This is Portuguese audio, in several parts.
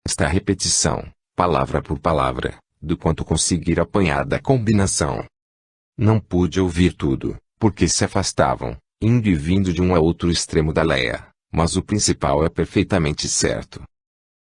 Esta repetição, palavra por palavra, do quanto conseguir apanhar da combinação. Não pude ouvir tudo, porque se afastavam, indo e vindo de um a outro extremo da leia, mas o principal é perfeitamente certo.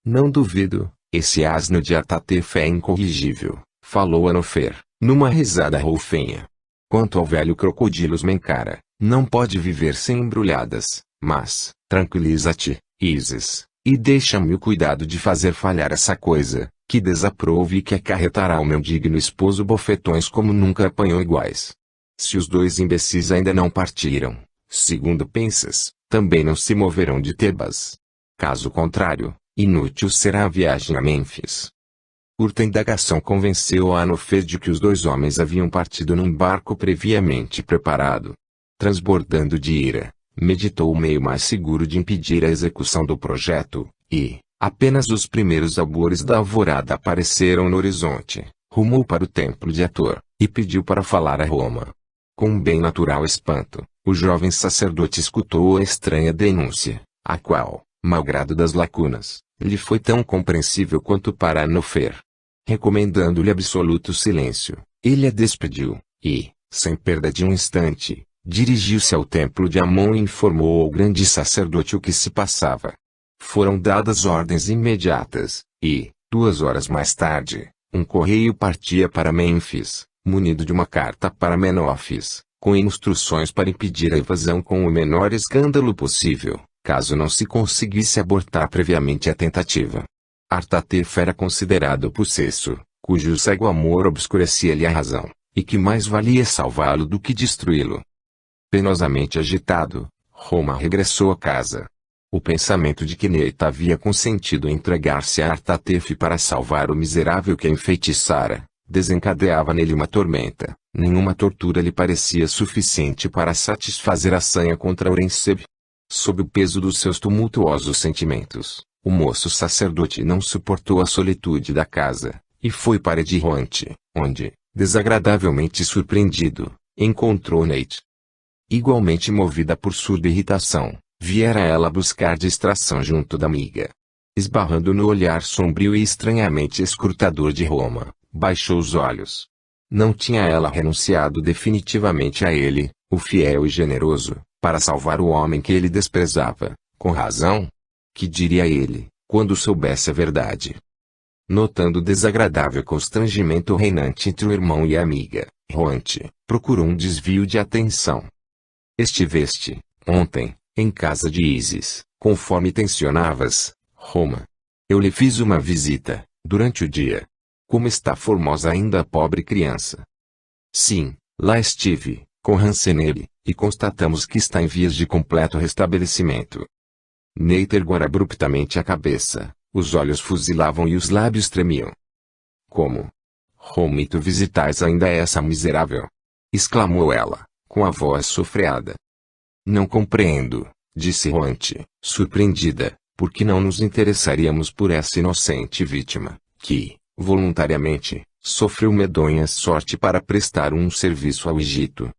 Não duvido, esse asno de Artatef é incorrigível, falou Anofer, numa risada roufenha. Quanto ao velho crocodilos Mencara, não pode viver sem embrulhadas, mas, tranquiliza-te, Isis, e deixa-me o cuidado de fazer falhar essa coisa, que desaprove e que acarretará ao meu digno esposo bofetões como nunca apanhou iguais. Se os dois imbecis ainda não partiram, segundo pensas, também não se moverão de Tebas. Caso contrário, inútil será a viagem a Mênfis. Curta indagação convenceu a Anofer de que os dois homens haviam partido num barco previamente preparado. Transbordando de ira, meditou o meio mais seguro de impedir a execução do projeto, e, apenas os primeiros albores da alvorada apareceram no horizonte, rumou para o templo de Hathor, e pediu para falar a Roma. Com um bem natural espanto, o jovem sacerdote escutou a estranha denúncia, a qual, malgrado das lacunas, lhe foi tão compreensível quanto para Anofer. Recomendando-lhe absoluto silêncio, ele a despediu, e, sem perda de um instante, dirigiu-se ao templo de Amon e informou ao grande sacerdote o que se passava. Foram dadas ordens imediatas, e, 2 horas mais tarde, um correio partia para Mênfis, munido de uma carta para Menófis, com instruções para impedir a invasão com o menor escândalo possível, caso não se conseguisse abortar previamente a tentativa. Artatef era considerado possesso, cujo cego amor obscurecia-lhe a razão, e que mais valia salvá-lo do que destruí-lo. Penosamente agitado, Roma regressou a casa. O pensamento de que Neita havia consentido entregar-se a Artatef para salvar o miserável que a enfeitiçara, desencadeava nele uma tormenta. Nenhuma tortura lhe parecia suficiente para satisfazer a sanha contra Orenseb. Sob o peso dos seus tumultuosos sentimentos, o moço sacerdote não suportou a solitude da casa, e foi para Edironte, onde, desagradavelmente surpreendido, encontrou Neite. Igualmente movida por surda irritação, viera ela buscar distração junto da amiga. Esbarrando no olhar sombrio e estranhamente escrutador de Roma, baixou os olhos. Não tinha ela renunciado definitivamente a ele, o fiel e generoso, para salvar o homem que ele desprezava, com razão? Que diria ele, quando soubesse a verdade? Notando o desagradável constrangimento reinante entre o irmão e a amiga, Ronte procurou um desvio de atenção. Estiveste, ontem, em casa de Isis, conforme tensionavas, Roma. Eu lhe fiz uma visita, durante o dia. Como está formosa ainda a pobre criança? Sim, lá estive, com Hanseneb, e constatamos que está em vias de completo restabelecimento. Neita ergueu abruptamente a cabeça, os olhos fuzilavam e os lábios tremiam. Como? Roma, e tu visitais ainda essa miserável? Exclamou ela, com a voz sofreada. Não compreendo, disse Ronte, surpreendida, porque não nos interessaríamos por essa inocente vítima, que, voluntariamente, sofreu medonha sorte para prestar um serviço ao Egito.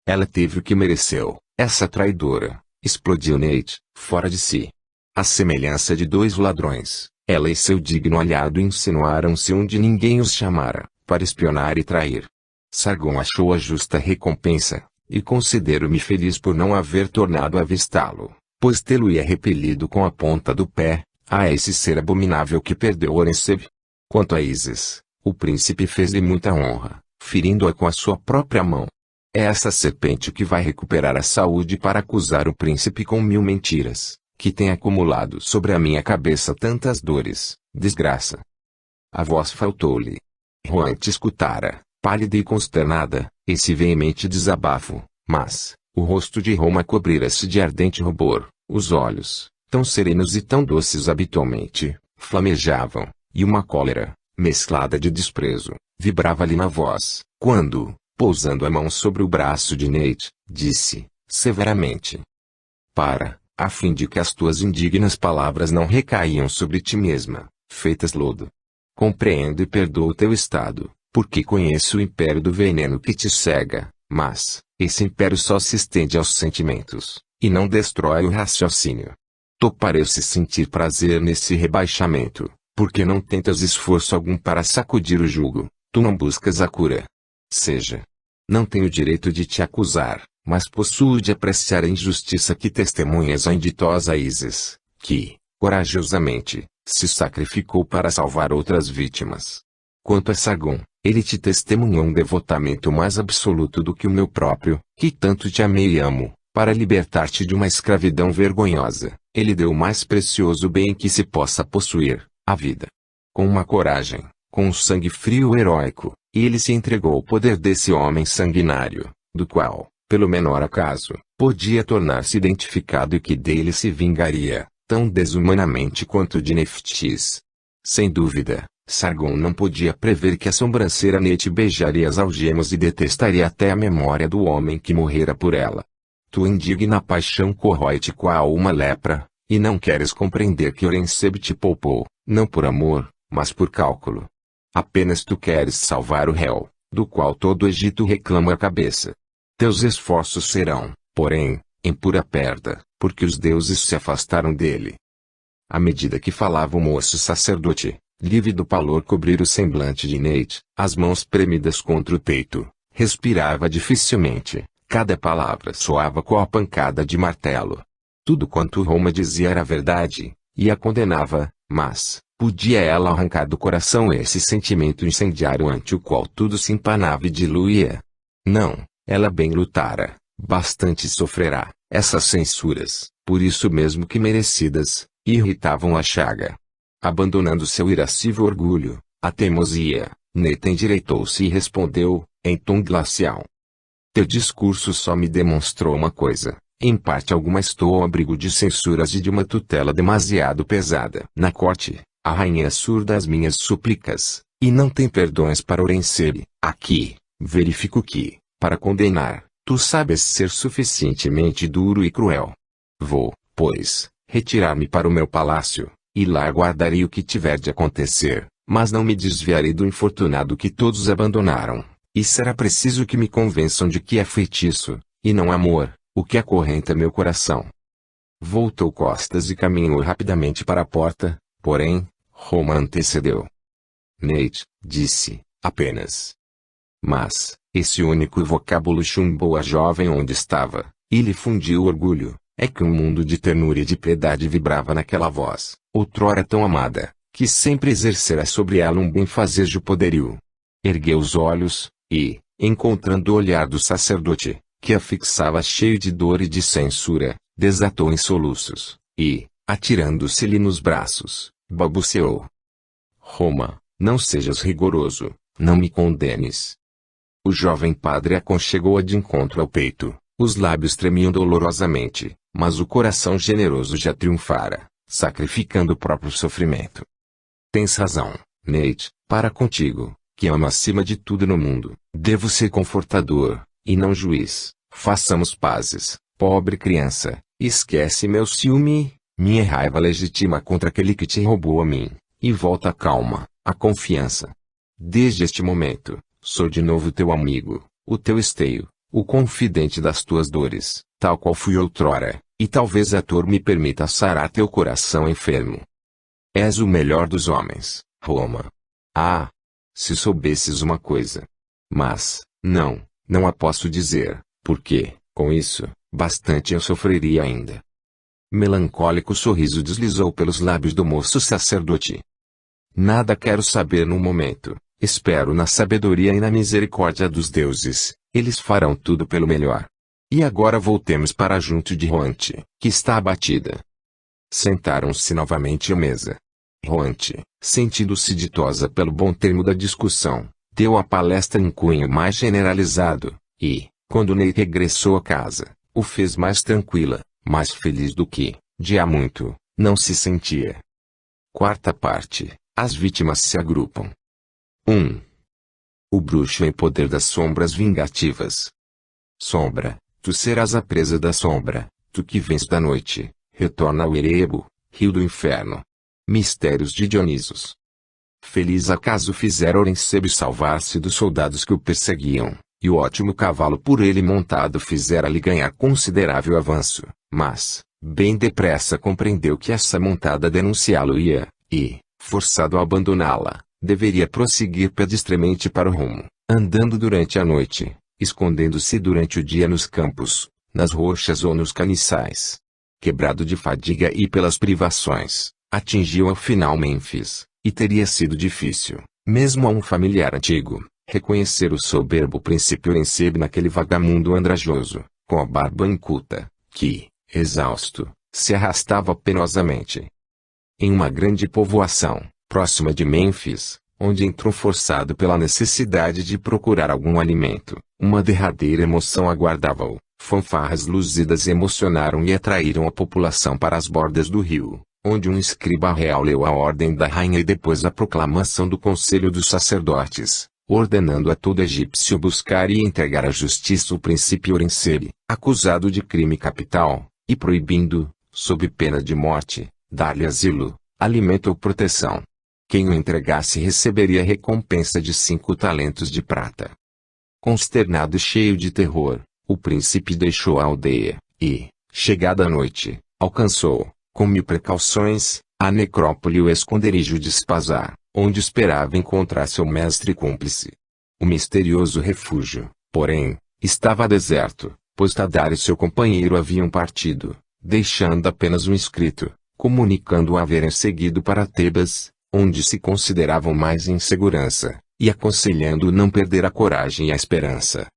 Ela teve o que mereceu, essa traidora, explodiu Neite, fora de si. À semelhança de 2 ladrões, ela e seu digno aliado insinuaram-se onde ninguém os chamara, para espionar e trair. Sargon achou a justa recompensa, e considero-me feliz por não haver tornado a avistá-lo, pois tê-lo-ia repelido com a ponta do pé, a esse ser abominável que perdeu Orenseb. Quanto a Isis, o príncipe fez-lhe muita honra, ferindo-a com a sua própria mão. É essa serpente que vai recuperar a saúde para acusar o príncipe com 1000 mentiras, que tem acumulado sobre a minha cabeça tantas dores, desgraça. A voz faltou-lhe. Ronte escutara, pálida e consternada, esse veemente desabafo, mas, o rosto de Roma cobrira-se de ardente rubor, os olhos, tão serenos e tão doces habitualmente, flamejavam, e uma cólera, mesclada de desprezo, vibrava-lhe na voz, quando, pousando a mão sobre o braço de Neite, disse, severamente: para, a fim de que as tuas indignas palavras não recaiam sobre ti mesma, feitas lodo. Compreendo e perdoo o teu estado, porque conheço o império do veneno que te cega, mas, esse império só se estende aos sentimentos, e não destrói o raciocínio. Tu pareces sentir prazer nesse rebaixamento, Por que não tentas esforço algum para sacudir o jugo? Tu não buscas a cura. Seja. Não tenho direito de te acusar, mas possuo de apreciar a injustiça que testemunhas a inditosa Ísis, que, corajosamente, se sacrificou para salvar outras vítimas. Quanto a Sargon, ele te testemunhou um devotamento mais absoluto do que o meu próprio, que tanto te amei e amo, para libertar-te de uma escravidão vergonhosa. Ele deu o mais precioso bem que se possa possuir, a vida. Com uma coragem, com um sangue frio e heróico, ele se entregou ao poder desse homem sanguinário, do qual, pelo menor acaso, podia tornar-se identificado e que dele se vingaria, tão desumanamente quanto de Neftis. Sem dúvida, Sargon não podia prever que a sobrancelha Net beijaria as algemas e detestaria até a memória do homem que morrera por ela. Tua indigna paixão corrói-te qual uma lepra, e não queres compreender que Horenseb te poupou, não por amor, mas por cálculo. Apenas tu queres salvar o réu, do qual todo o Egito reclama a cabeça. Teus esforços serão, porém, em pura perda, porque os deuses se afastaram dele. À medida que falava o moço sacerdote, lívido pálor cobrir o semblante de Neit, as mãos premidas contra o peito, respirava dificilmente, cada palavra soava com a pancada de martelo. Tudo quanto Roma dizia era verdade, e a condenava, mas, podia ela arrancar do coração esse sentimento incendiário ante o qual tudo se empanava e diluía? Não, ela bem lutara, bastante sofrerá, essas censuras, por isso mesmo que merecidas, irritavam a chaga. Abandonando seu irascível orgulho, a teimosia, Neta endireitou-se e respondeu, em tom glacial. Teu discurso só me demonstrou uma coisa. Em parte alguma estou ao abrigo de censuras e de uma tutela demasiado pesada. Na corte, a rainha é surda às minhas súplicas, e não tem perdões para Horenseb. Aqui, verifico que, para condenar, tu sabes ser suficientemente duro e cruel. Vou, pois, retirar-me para o meu palácio, e lá aguardarei o que tiver de acontecer, mas não me desviarei do infortunado que todos abandonaram, e será preciso que me convençam de que é feitiço, e não amor, o que acorrenta meu coração. Voltou costas e caminhou rapidamente para a porta, porém, Roma antecedeu. Neit, disse, apenas. Mas, esse único vocábulo chumbou a jovem onde estava, e lhe fundiu o orgulho. É que um mundo de ternura e de piedade vibrava naquela voz, outrora tão amada, que sempre exercera sobre ela um benfazejo poderio. Ergueu os olhos, e, encontrando o olhar do sacerdote, que a fixava cheio de dor e de censura, desatou em soluços, e, atirando-se-lhe nos braços, balbuciou. Roma, não sejas rigoroso, não me condenes. O jovem padre aconchegou-a de encontro ao peito, os lábios tremiam dolorosamente, mas o coração generoso já triunfara, sacrificando o próprio sofrimento. Tens razão, Neit, para contigo, que amo acima de tudo no mundo, devo ser confortador, e não juiz. Façamos pazes, pobre criança, esquece meu ciúme, minha raiva legítima contra aquele que te roubou a mim, e volta a calma, a confiança. Desde este momento, sou de novo teu amigo, o teu esteio, o confidente das tuas dores, tal qual fui outrora, e talvez a dor me permita sarar teu coração enfermo. És o melhor dos homens, Roma. Ah! Se soubesses uma coisa. Mas, não a posso dizer, porque, com isso, bastante eu sofreria ainda. Melancólico sorriso deslizou pelos lábios do moço sacerdote. Nada quero saber no momento, espero na sabedoria e na misericórdia dos deuses, eles farão tudo pelo melhor. E agora voltemos para junto de Roante, que está abatida. Sentaram-se novamente à mesa. Roante, sentindo-se ditosa pelo bom termo da discussão, deu a palestra em cunho mais generalizado, e, quando Ney regressou a casa, o fez mais tranquila, mais feliz do que, de há muito, não se sentia. Quarta parte, as vítimas se agrupam. 1. O bruxo em poder das sombras vingativas. Sombra, tu serás a presa da sombra, tu que vens da noite, retorna ao Erebo, rio do inferno. Mistérios de Dionisos. Feliz acaso fizera Horenseb salvar-se dos soldados que o perseguiam, e o ótimo cavalo por ele montado fizera-lhe ganhar considerável avanço, mas, bem depressa compreendeu que essa montada denunciá-lo ia, e, Forçado a abandoná-la, deveria prosseguir pedestremente para o rumo, andando durante a noite, escondendo-se durante o dia nos campos, nas rochas ou nos caniçais. Quebrado de fadiga e pelas privações, atingiu ao final Mênfis, e teria sido difícil, mesmo a um familiar antigo, reconhecer o soberbo príncipe Ourensib naquele vagamundo andrajoso, com a barba inculta, que, exausto, se arrastava penosamente. Em uma grande povoação, próxima de Mênfis, onde entrou forçado pela necessidade de procurar algum alimento, uma derradeira emoção aguardava-o. Fanfarras luzidas emocionaram e atraíram a população para as bordas do rio, onde um escriba real leu a ordem da rainha e depois a proclamação do Conselho dos Sacerdotes, ordenando a todo egípcio buscar e entregar à justiça o príncipe Ourensib, acusado de crime capital, e proibindo, sob pena de morte, dar-lhe asilo, alimento ou proteção. Quem o entregasse receberia recompensa de 5 talentos de prata. Consternado e cheio de terror, o príncipe deixou a aldeia, e, chegada a noite, alcançou, com 1000 precauções, a necrópole e o esconderijo de Spazar, onde esperava encontrar seu mestre cúmplice. O misterioso refúgio, porém, estava deserto, pois Tadar e seu companheiro haviam partido, deixando apenas um escrito, comunicando o haverem seguido para Tebas, onde se consideravam mais em segurança, e aconselhando não perder a coragem e a esperança.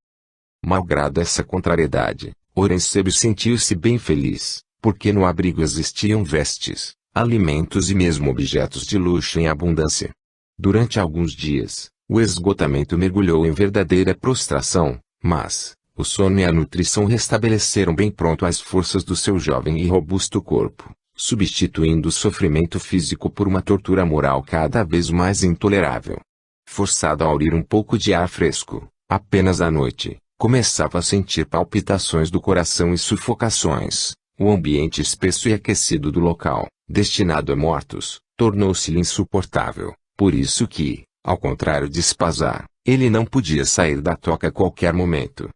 Malgrado essa contrariedade, Ourensib sentiu-se bem feliz, porque no abrigo existiam vestes, alimentos e mesmo objetos de luxo em abundância. Durante alguns dias, o esgotamento mergulhou em verdadeira prostração, mas o sono e a nutrição restabeleceram bem pronto as forças do seu jovem e robusto corpo, substituindo o sofrimento físico por uma tortura moral cada vez mais intolerável. Forçado a aurir um pouco de ar fresco, apenas à noite, começava a sentir palpitações do coração e sufocações. O ambiente espesso e aquecido do local, destinado a mortos, tornou-se-lhe insuportável, por isso que, ao contrário de Spazar, ele não podia sair da toca a qualquer momento.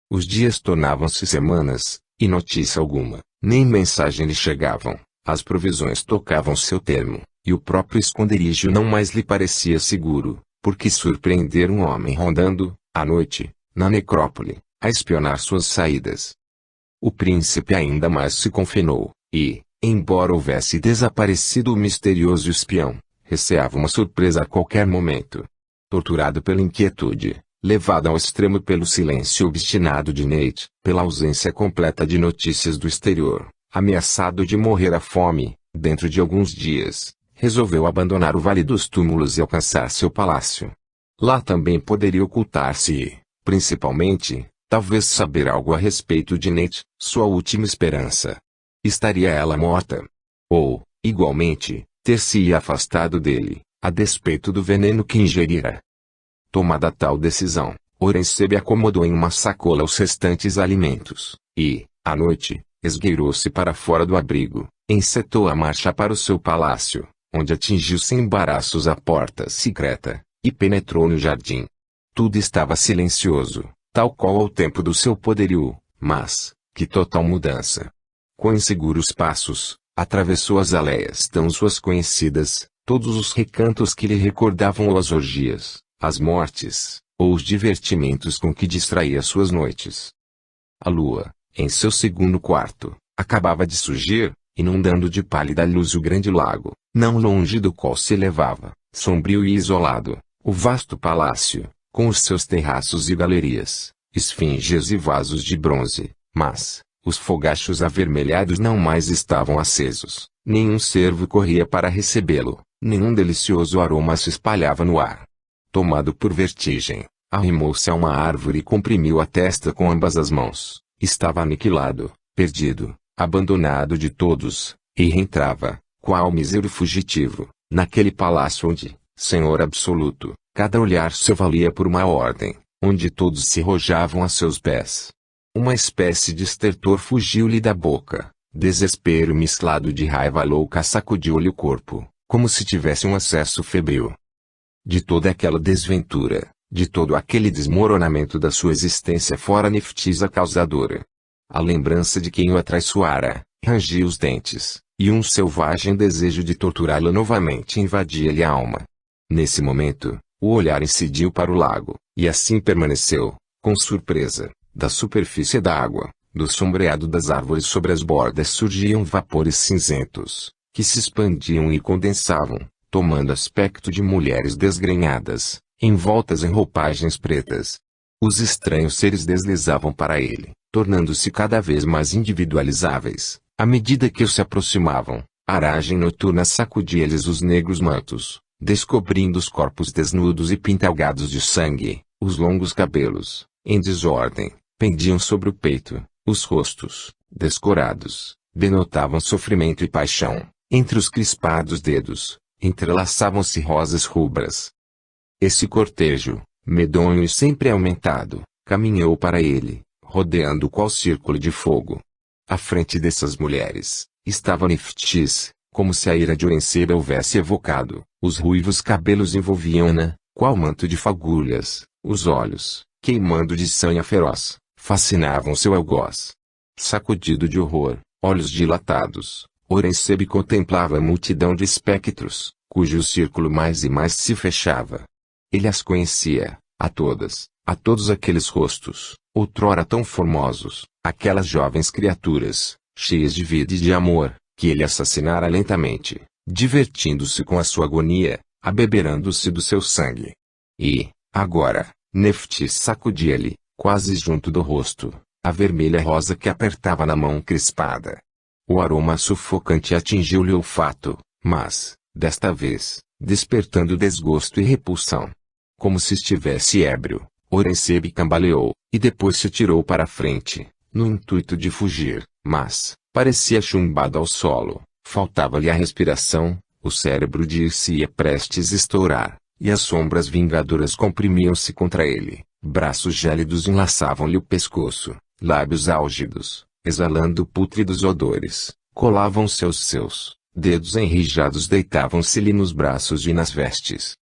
Os dias tornavam-se semanas, e notícia alguma, nem mensagem lhe chegavam, as provisões tocavam seu termo, e o próprio esconderijo não mais lhe parecia seguro, porque surpreender um homem rondando, à noite, na necrópole, a espionar suas saídas. O príncipe ainda mais se confinou, e, embora houvesse desaparecido o misterioso espião, receava uma surpresa a qualquer momento. Torturado pela inquietude, levado ao extremo pelo silêncio obstinado de Nate, pela ausência completa de notícias do exterior, ameaçado de morrer à fome, dentro de alguns dias, resolveu abandonar o Vale dos Túmulos e alcançar seu palácio. Lá também poderia ocultar-se e, principalmente, talvez saber algo a respeito de Nate, sua última esperança. Estaria ela morta? Ou, igualmente, ter-se-ia afastado dele, a despeito do veneno que ingerira? Tomada tal decisão, Ourensib acomodou em uma sacola os restantes alimentos, e, à noite, esgueirou-se para fora do abrigo, encetou a marcha para o seu palácio, onde atingiu sem embaraços a porta secreta, e penetrou no jardim. Tudo estava silencioso, tal qual ao tempo do seu poderio, mas, que total mudança! Com inseguros passos, atravessou as aleias tão suas conhecidas, todos os recantos que lhe recordavam as orgias, as mortes, ou os divertimentos com que distraía suas noites. A lua, em seu segundo quarto, acabava de surgir, inundando de pálida luz o grande lago, não longe do qual se elevava, sombrio e isolado, o vasto palácio, com os seus terraços e galerias, esfinges e vasos de bronze, mas, os fogachos avermelhados não mais estavam acesos, nenhum cervo corria para recebê-lo, nenhum delicioso aroma se espalhava no ar. Tomado por vertigem, arrimou-se a uma árvore e comprimiu a testa com ambas as mãos. Estava aniquilado, perdido, abandonado de todos, e reentrava, qual mísero fugitivo, naquele palácio onde, senhor absoluto, cada olhar seu valia por uma ordem, onde todos se rojavam a seus pés. Uma espécie de estertor fugiu-lhe da boca, desespero mesclado de raiva louca sacudiu-lhe o corpo, como se tivesse um acesso febril. De toda aquela desventura, de todo aquele desmoronamento da sua existência fora Neftisa causadora. A lembrança de quem o atraiçoara, rangia os dentes, e um selvagem desejo de torturá-la novamente invadia-lhe a alma. Nesse momento, o olhar incidiu para o lago, e assim permaneceu, com surpresa. Da superfície da água, do sombreado das árvores sobre as bordas surgiam vapores cinzentos, que se expandiam e condensavam, tomando aspecto de mulheres desgrenhadas, envoltas em roupagens pretas. Os estranhos seres deslizavam para ele, tornando-se cada vez mais individualizáveis. À medida que se aproximavam, a aragem noturna sacudia-lhes os negros mantos, descobrindo os corpos desnudos e pintalgados de sangue. Os longos cabelos, em desordem, pendiam sobre o peito. Os rostos, descorados, denotavam sofrimento e paixão. Entre os crispados dedos, entrelaçavam-se rosas rubras. Esse cortejo, medonho e sempre aumentado, caminhou para ele, rodeando qual círculo de fogo. À frente dessas mulheres, estava Nephthys, como se a ira de Orencebe houvesse evocado. Os ruivos cabelos envolviam-na, qual manto de fagulhas. Os olhos, queimando de sanha feroz, fascinavam seu algoz. Sacudido de horror, olhos dilatados, Orencebe contemplava a multidão de espectros, cujo círculo mais e mais se fechava. Ele as conhecia, a todos aqueles rostos, outrora tão formosos, aquelas jovens criaturas, cheias de vida e de amor, que ele assassinara lentamente, divertindo-se com a sua agonia, abeberando-se do seu sangue. E, agora, Nephthys sacudia-lhe, quase junto do rosto, a vermelha rosa que apertava na mão crispada. O aroma sufocante atingiu-lhe o olfato, mas, desta vez, despertando desgosto e repulsão. Como se estivesse ébrio, Orencebe cambaleou, e depois se tirou para a frente, no intuito de fugir, mas, parecia chumbado ao solo, faltava-lhe a respiração, o cérebro dir-se-ia prestes a estourar, e as sombras vingadoras comprimiam-se contra ele, braços gélidos enlaçavam-lhe o pescoço, lábios álgidos, exalando pútridos odores, colavam-se aos seus, dedos enrijados deitavam-se-lhe nos braços e nas vestes.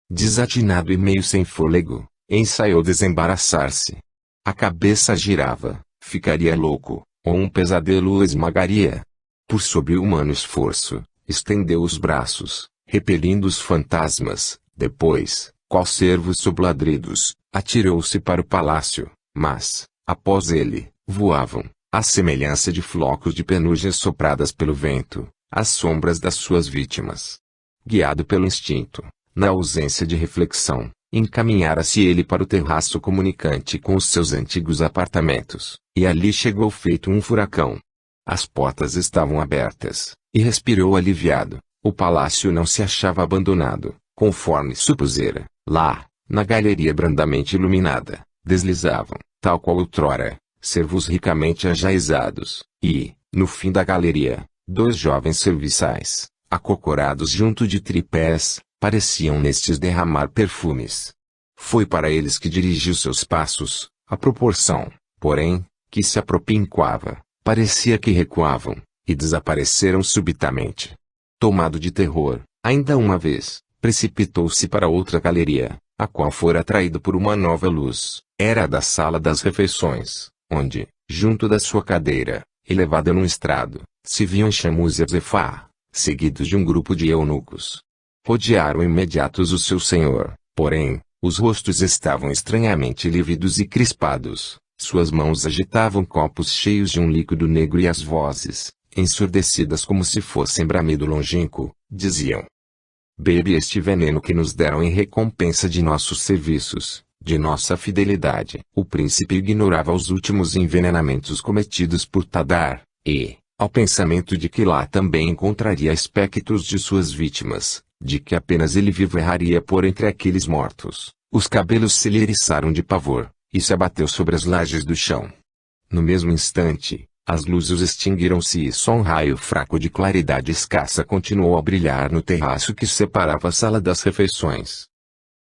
Desatinado e meio sem fôlego, ensaiou desembaraçar-se. A cabeça girava, ficaria louco, ou um pesadelo o esmagaria. Por sobre-humano esforço, estendeu os braços, repelindo os fantasmas, depois, qual cervo sob ladridos, atirou-se para o palácio, mas, após ele, voavam, à semelhança de flocos de penugem sopradas pelo vento, as sombras das suas vítimas. Guiado pelo instinto, na ausência de reflexão, encaminhara-se ele para o terraço comunicante com os seus antigos apartamentos, e ali chegou feito um furacão. As portas estavam abertas, e respirou aliviado. O palácio não se achava abandonado, conforme supusera. Lá, na galeria brandamente iluminada, deslizavam, tal qual outrora, cervos ricamente ajaizados, e, no fim da galeria, dois jovens serviçais, acocorados junto de tripés, pareciam nestes derramar perfumes. Foi para eles que dirigiu seus passos, a proporção, porém, que se apropinquava, parecia que recuavam, e desapareceram subitamente. Tomado de terror, ainda uma vez, precipitou-se para outra galeria, a qual fora atraído por uma nova luz. Era a da sala das refeições, onde, junto da sua cadeira, elevada num estrado, se viam Shamus e Zefá, seguidos de um grupo de eunucos. Rodearam imediatos o seu senhor, porém, os rostos estavam estranhamente lívidos e crispados, suas mãos agitavam copos cheios de um líquido negro e as vozes, ensurdecidas como se fossem bramido longínquo, diziam: bebe este veneno que nos deram em recompensa de nossos serviços, de nossa fidelidade. O príncipe ignorava os últimos envenenamentos cometidos por Tadar, e, ao pensamento de que lá também encontraria espectros de suas vítimas, de que apenas ele vivo erraria por entre aqueles mortos, os cabelos se lhe eriçaram de pavor, e se abateu sobre as lajes do chão. No mesmo instante, as luzes extinguiram-se e só um raio fraco de claridade escassa continuou a brilhar no terraço que separava a sala das refeições.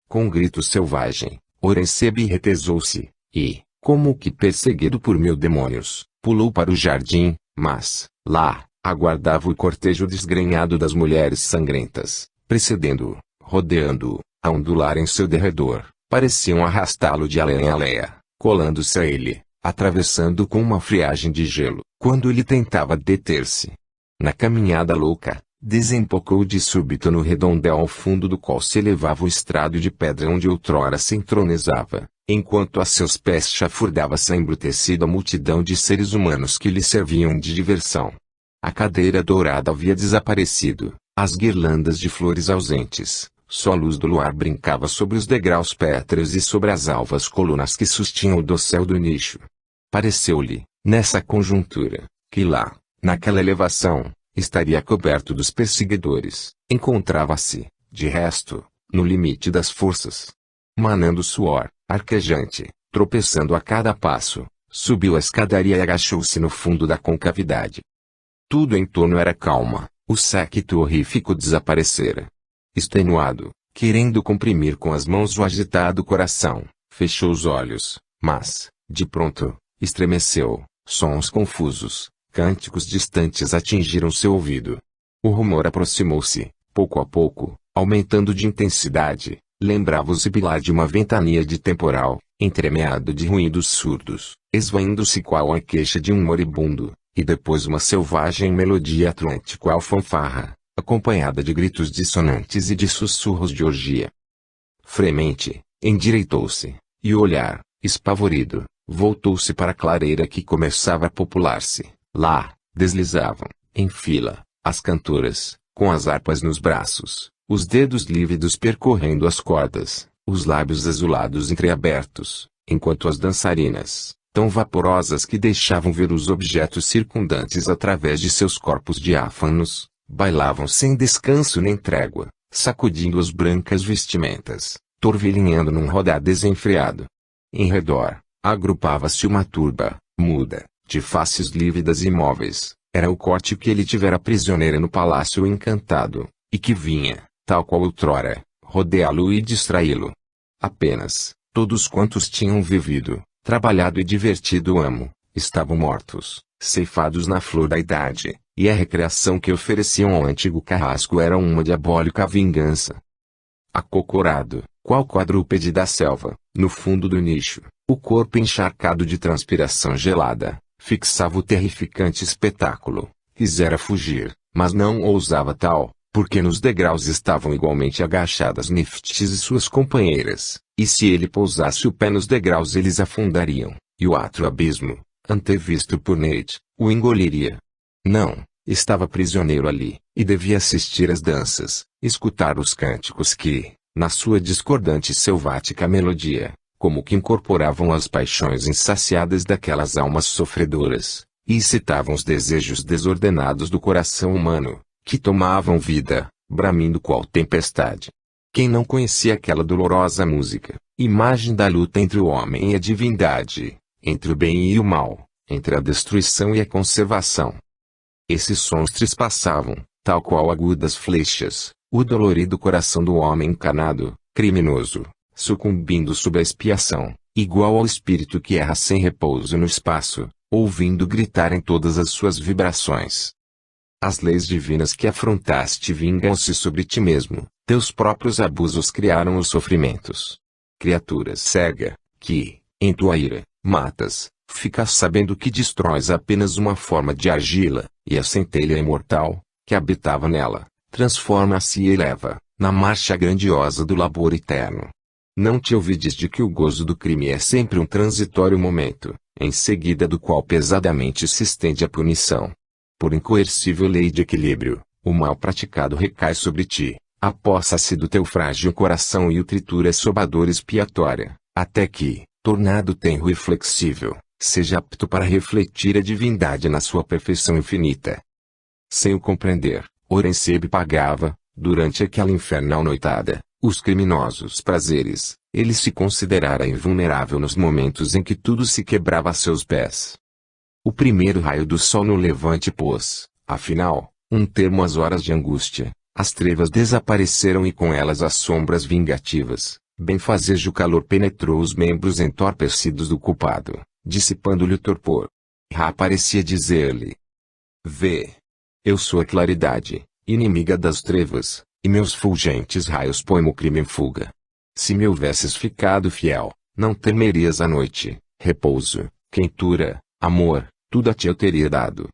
Com um grito selvagem, Orencebe retesou-se, e, como que perseguido por 1000 demônios, pulou para o jardim, mas, lá, aguardava o cortejo desgrenhado das mulheres sangrentas, precedendo-o, rodeando-o, a ondular em seu derredor, pareciam arrastá-lo de além a além, colando-se a ele, atravessando com uma friagem de gelo, quando ele tentava deter-se. Na caminhada louca, desembocou de súbito no redondel ao fundo do qual se elevava o estrado de pedra onde outrora se entronizava, enquanto a seus pés chafurdava-se a embrutecida multidão de seres humanos que lhe serviam de diversão. A cadeira dourada havia desaparecido, as guirlandas de flores ausentes, só a luz do luar brincava sobre os degraus pétreos e sobre as alvas colunas que sustinham o dossel do nicho. Pareceu-lhe, nessa conjuntura, que lá, naquela elevação, estaria coberto dos perseguidores. Encontrava-se, de resto, no limite das forças. Manando suor, arquejante, tropeçando a cada passo, subiu a escadaria e agachou-se no fundo da concavidade. Tudo em torno era calma, o séquito horrífico desaparecera. Extenuado, querendo comprimir com as mãos o agitado coração, fechou os olhos, mas, de pronto, estremeceu. Sons confusos, cânticos distantes atingiram seu ouvido. O rumor aproximou-se, pouco a pouco, aumentando de intensidade, lembrava o sibilar de uma ventania de temporal, entremeado de ruídos surdos, esvaindo-se qual a queixa de um moribundo, e depois uma selvagem melodia atuante qual fanfarra, acompanhada de gritos dissonantes e de sussurros de orgia. Fremente, endireitou-se, e o olhar, espavorido, voltou-se para a clareira que começava a popular-se. Lá, deslizavam, em fila, as cantoras, com as harpas nos braços, os dedos lívidos percorrendo as cordas, os lábios azulados entreabertos, enquanto as dançarinas, tão vaporosas que deixavam ver os objetos circundantes através de seus corpos diáfanos, bailavam sem descanso nem trégua, sacudindo as brancas vestimentas, torvilhinhando num rodar desenfreado. Em redor, agrupava-se uma turba, muda, de faces lívidas e imóveis. Era o corte que ele tivera prisioneira no palácio encantado, e que vinha, tal qual outrora, rodeá-lo e distraí-lo. Apenas, todos quantos tinham vivido, trabalhado e divertido o amo, estavam mortos, ceifados na flor da idade, e a recreação que ofereciam ao antigo carrasco era uma diabólica vingança. Acocorado, qual quadrúpede da selva, no fundo do nicho, o corpo encharcado de transpiração gelada, fixava o terrificante espetáculo. Quisera fugir, mas não ousava tal, porque nos degraus estavam igualmente agachadas Niftes e suas companheiras, e se ele pousasse o pé nos degraus eles afundariam, e o atro abismo, antevisto por Nate, o engoliria. Não, estava prisioneiro ali, e devia assistir às danças, escutar os cânticos que, na sua discordante e selvática melodia, como que incorporavam as paixões insaciadas daquelas almas sofredoras, e excitavam os desejos desordenados do coração humano, que tomavam vida, bramindo qual tempestade. Quem não conhecia aquela dolorosa música, imagem da luta entre o homem e a divindade, entre o bem e o mal, entre a destruição e a conservação? Esses sons trespassavam, tal qual agudas flechas, o dolorido coração do homem encanado, criminoso, sucumbindo sob a expiação, igual ao espírito que erra sem repouso no espaço, ouvindo gritar em todas as suas vibrações: as leis divinas que afrontaste vingam-se sobre ti mesmo, teus próprios abusos criaram os sofrimentos. Criatura cega, que, em tua ira, matas, ficas sabendo que destróis apenas uma forma de argila, e a centelha imortal, que habitava nela, transforma-se e eleva, na marcha grandiosa do labor eterno. Não te ouvides de que o gozo do crime é sempre um transitório momento, em seguida do qual pesadamente se estende a punição. Por incoercível lei de equilíbrio, o mal praticado recai sobre ti, apossa-se do teu frágil coração e o tritura sob a dor expiatória, até que, tornado tenro e flexível, seja apto para refletir a divindade na sua perfeição infinita. Sem o compreender, Horensebe pagava, durante aquela infernal noitada, os criminosos prazeres. Ele se considerara invulnerável nos momentos em que tudo se quebrava a seus pés. O primeiro raio do sol no levante pôs, afinal, um termo às horas de angústia. As trevas desapareceram e com elas as sombras vingativas. Benfazejo calor penetrou os membros entorpecidos do culpado, dissipando-lhe o torpor. Ra parecia dizer-lhe: vê, eu sou a claridade, inimiga das trevas, e meus fulgentes raios põem o crime em fuga. Se me houvesses ficado fiel, não temerias a noite, repouso, quentura, amor, tudo a ti eu teria dado.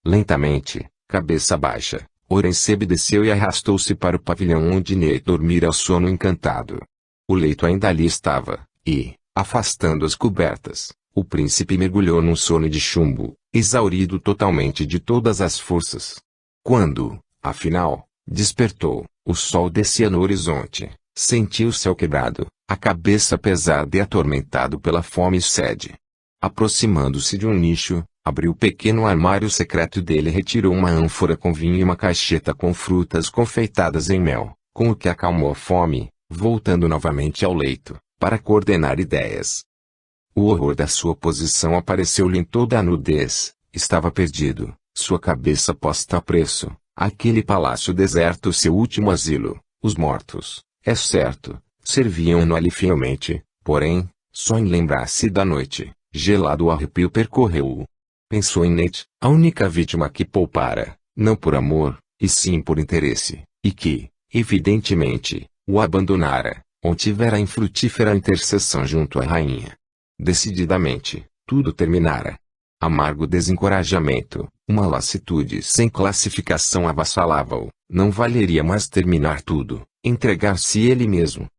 Lentamente, Cabeça baixa, Horensebe desceu e arrastou-se para o pavilhão onde Nate dormira ao sono encantado. O leito ainda ali estava, e, afastando as cobertas, o príncipe mergulhou num sono de chumbo, exaurido totalmente de todas as forças. Quando, afinal, despertou, o sol descia no horizonte, sentiu o céu quebrado, a cabeça pesada e atormentado pela fome e sede. Aproximando-se de um nicho, abriu o pequeno armário secreto dele e retirou uma ânfora com vinho e uma caixeta com frutas confeitadas em mel, com o que acalmou a fome, voltando novamente ao leito, para coordenar ideias. O horror da sua posição apareceu-lhe em toda a nudez. Estava perdido, sua cabeça posta a preço, aquele palácio deserto seu último asilo. Os mortos, é certo, serviam-no ali fielmente, porém, só em lembrar-se da noite, gelado o arrepio percorreu-o. Pensou em Nate, a única vítima que poupara, não por amor, e sim por interesse, e que, evidentemente, o abandonara, ou tivera infrutífera intercessão junto à rainha. Decididamente, tudo terminara. Amargo desencorajamento, uma lassitude sem classificação avassalava-o, não valeria mais terminar tudo, entregar-se ele mesmo.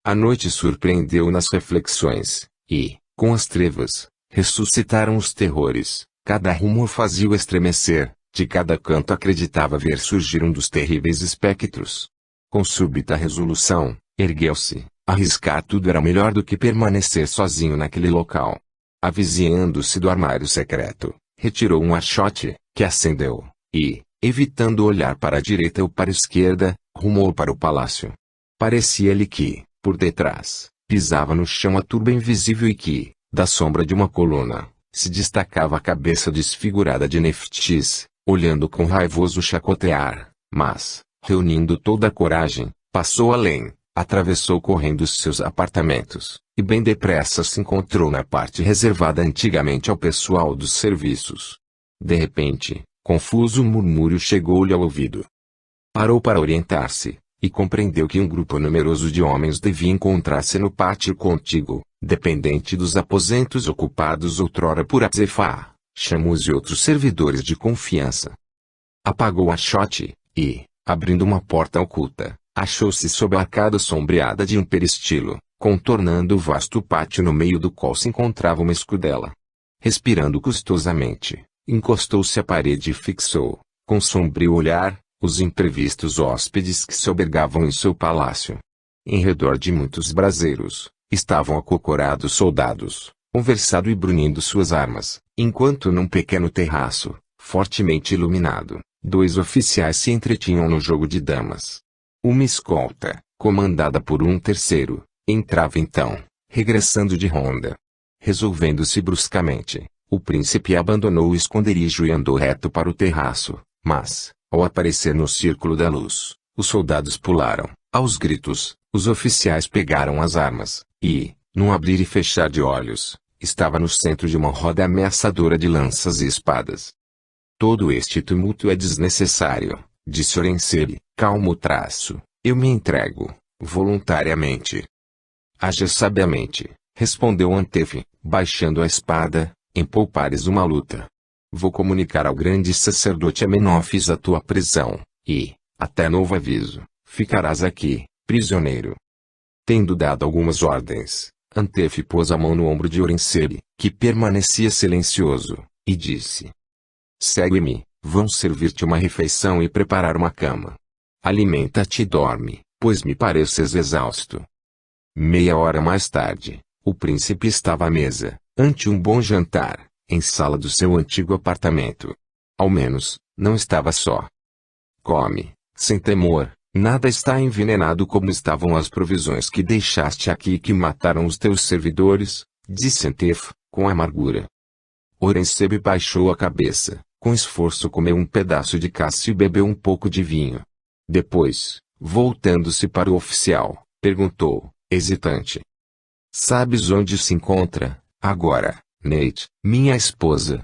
A noite surpreendeu nas reflexões, e, com as trevas, ressuscitaram os terrores, cada rumor fazia-o estremecer, de cada canto acreditava ver surgir um dos terríveis espectros. Com súbita resolução, ergueu-se. Arriscar tudo era melhor do que permanecer sozinho naquele local. Avizinhando-se do armário secreto, retirou um achote, que acendeu, e, evitando olhar para a direita ou para a esquerda, rumou para o palácio. Parecia-lhe que, por detrás, pisava no chão a turba invisível e que, da sombra de uma coluna, se destacava a cabeça desfigurada de Neftis, olhando com raivoso chacotear, mas, reunindo toda a coragem, passou além. Atravessou correndo os seus apartamentos, e bem depressa se encontrou na parte reservada antigamente ao pessoal dos serviços. De repente, confuso murmúrio chegou-lhe ao ouvido. Parou para orientar-se, e compreendeu que um grupo numeroso de homens devia encontrar-se no pátio contíguo, dependente dos aposentos ocupados outrora por Azefá, Shamus e outros servidores de confiança. Apagou o achote, e, abrindo uma porta oculta, achou-se sob a arcada sombreada de um peristilo, contornando o vasto pátio no meio do qual se encontrava uma escudela. Respirando custosamente, encostou-se à parede e fixou, com sombrio olhar, os imprevistos hóspedes que se albergavam em seu palácio. Em redor de muitos braseiros, estavam acocorados soldados, conversando e brunindo suas armas, enquanto num pequeno terraço, fortemente iluminado, 2 oficiais se entretinham no jogo de damas. Uma escolta, comandada por um terceiro, entrava então, regressando de ronda. Resolvendo-se bruscamente, o príncipe abandonou o esconderijo e andou reto para o terraço, mas, ao aparecer no círculo da luz, os soldados pularam, aos gritos, os oficiais pegaram as armas, e, num abrir e fechar de olhos, estava no centro de uma roda ameaçadora de lanças e espadas. Todo este tumulto é desnecessário, disse Horensebe, calmo traço, eu me entrego, voluntariamente. Haja sabiamente, respondeu Antef, baixando a espada, em poupares uma luta. Vou comunicar ao grande sacerdote Amenófis a tua prisão, e, até novo aviso, ficarás aqui, prisioneiro. Tendo dado algumas ordens, Antef pôs a mão no ombro de Horensebe, que permanecia silencioso, e disse: segue-me, vão servir-te uma refeição e preparar uma cama. Alimenta-te e dorme, pois me pareces exausto. Meia hora mais tarde, o príncipe estava à mesa, ante um bom jantar, em sala do seu antigo apartamento. Ao menos, não estava só. Come, sem temor, nada está envenenado como estavam as provisões que deixaste aqui e que mataram os teus servidores, disse Antef, com amargura. Horensebe baixou a cabeça, com esforço comeu um pedaço de caça e bebeu um pouco de vinho. Depois, voltando-se para o oficial, perguntou, hesitante: sabes onde se encontra, agora, Nate, minha esposa?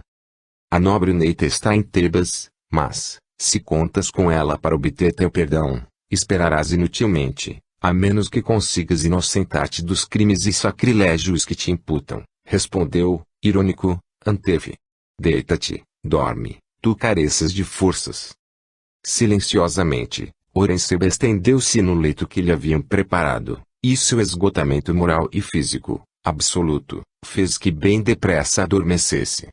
A nobre Nate está em Tebas, mas, se contas com ela para obter teu perdão, esperarás inutilmente, a menos que consigas inocentar-te dos crimes e sacrilégios que te imputam, respondeu, irônico, Antef. Deita-te, dorme, tu careces de forças. Silenciosamente, Orenceba estendeu-se no leito que lhe haviam preparado, e seu esgotamento moral e físico, absoluto, fez que bem depressa adormecesse.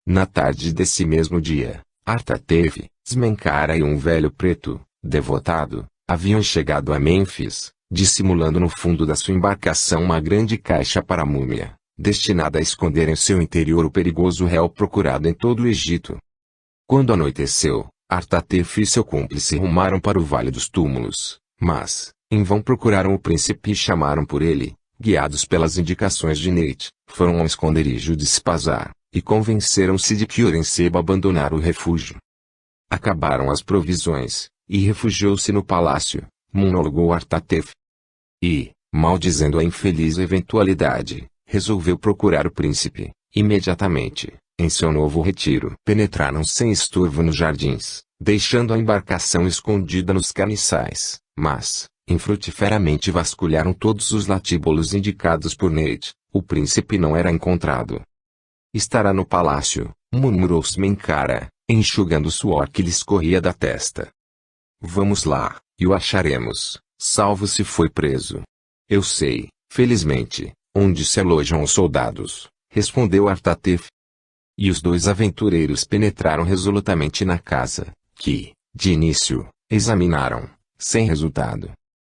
Na tarde desse mesmo dia, Artateve, Smenkhara e um velho preto, devotado, haviam chegado a Mênfis, dissimulando no fundo da sua embarcação uma grande caixa para a múmia, destinada a esconder em seu interior o perigoso réu procurado em todo o Egito. Quando anoiteceu, Artateve e seu cúmplice rumaram para o Vale dos Túmulos, mas, em vão procuraram o príncipe e chamaram por ele, guiados pelas indicações de Neit, foram ao esconderijo de Spazar, e convenceram-se de que Orenceba abandonara o refúgio. Acabaram as provisões, e refugiou-se no palácio, monologou Artateve. E, maldizendo a infeliz eventualidade, resolveu procurar o príncipe, imediatamente, em seu novo retiro. Penetraram sem estorvo nos jardins, deixando a embarcação escondida nos caniçais, mas, infrutiferamente vasculharam todos os latíbulos indicados por Neit. O príncipe não era encontrado. Estará no palácio, murmurou Smenkhara, enxugando o suor que lhe escorria da testa. Vamos lá, e o acharemos, salvo se foi preso. Eu sei, felizmente, onde se alojam os soldados, respondeu Artateve. E os dois aventureiros penetraram resolutamente na casa, que, de início, examinaram, sem resultado.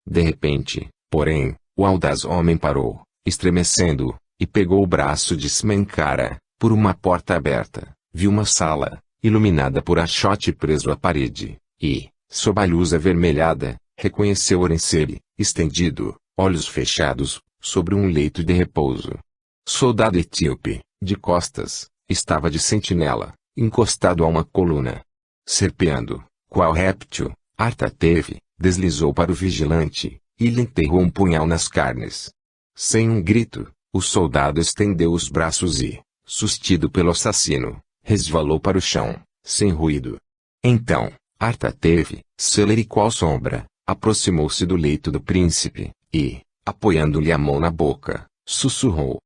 De repente, porém, o audaz homem parou, estremecendo, e pegou o braço de Smenkhara. Por uma porta aberta, viu uma sala, iluminada por achote preso à parede, e, sob a luz avermelhada, reconheceu Orenceba, estendido, olhos fechados, sobre um leito de repouso. Soldado etíope, de costas, estava de sentinela, encostado a uma coluna. Serpeando, qual réptil, Artateve, deslizou para o vigilante, e lhe enterrou um punhal nas carnes. Sem um grito, o soldado estendeu os braços e, sustido pelo assassino, resvalou para o chão, sem ruído. Então, Artateve, célere qual sombra, aproximou-se do leito do príncipe, e, apoiando-lhe a mão na boca, sussurrou.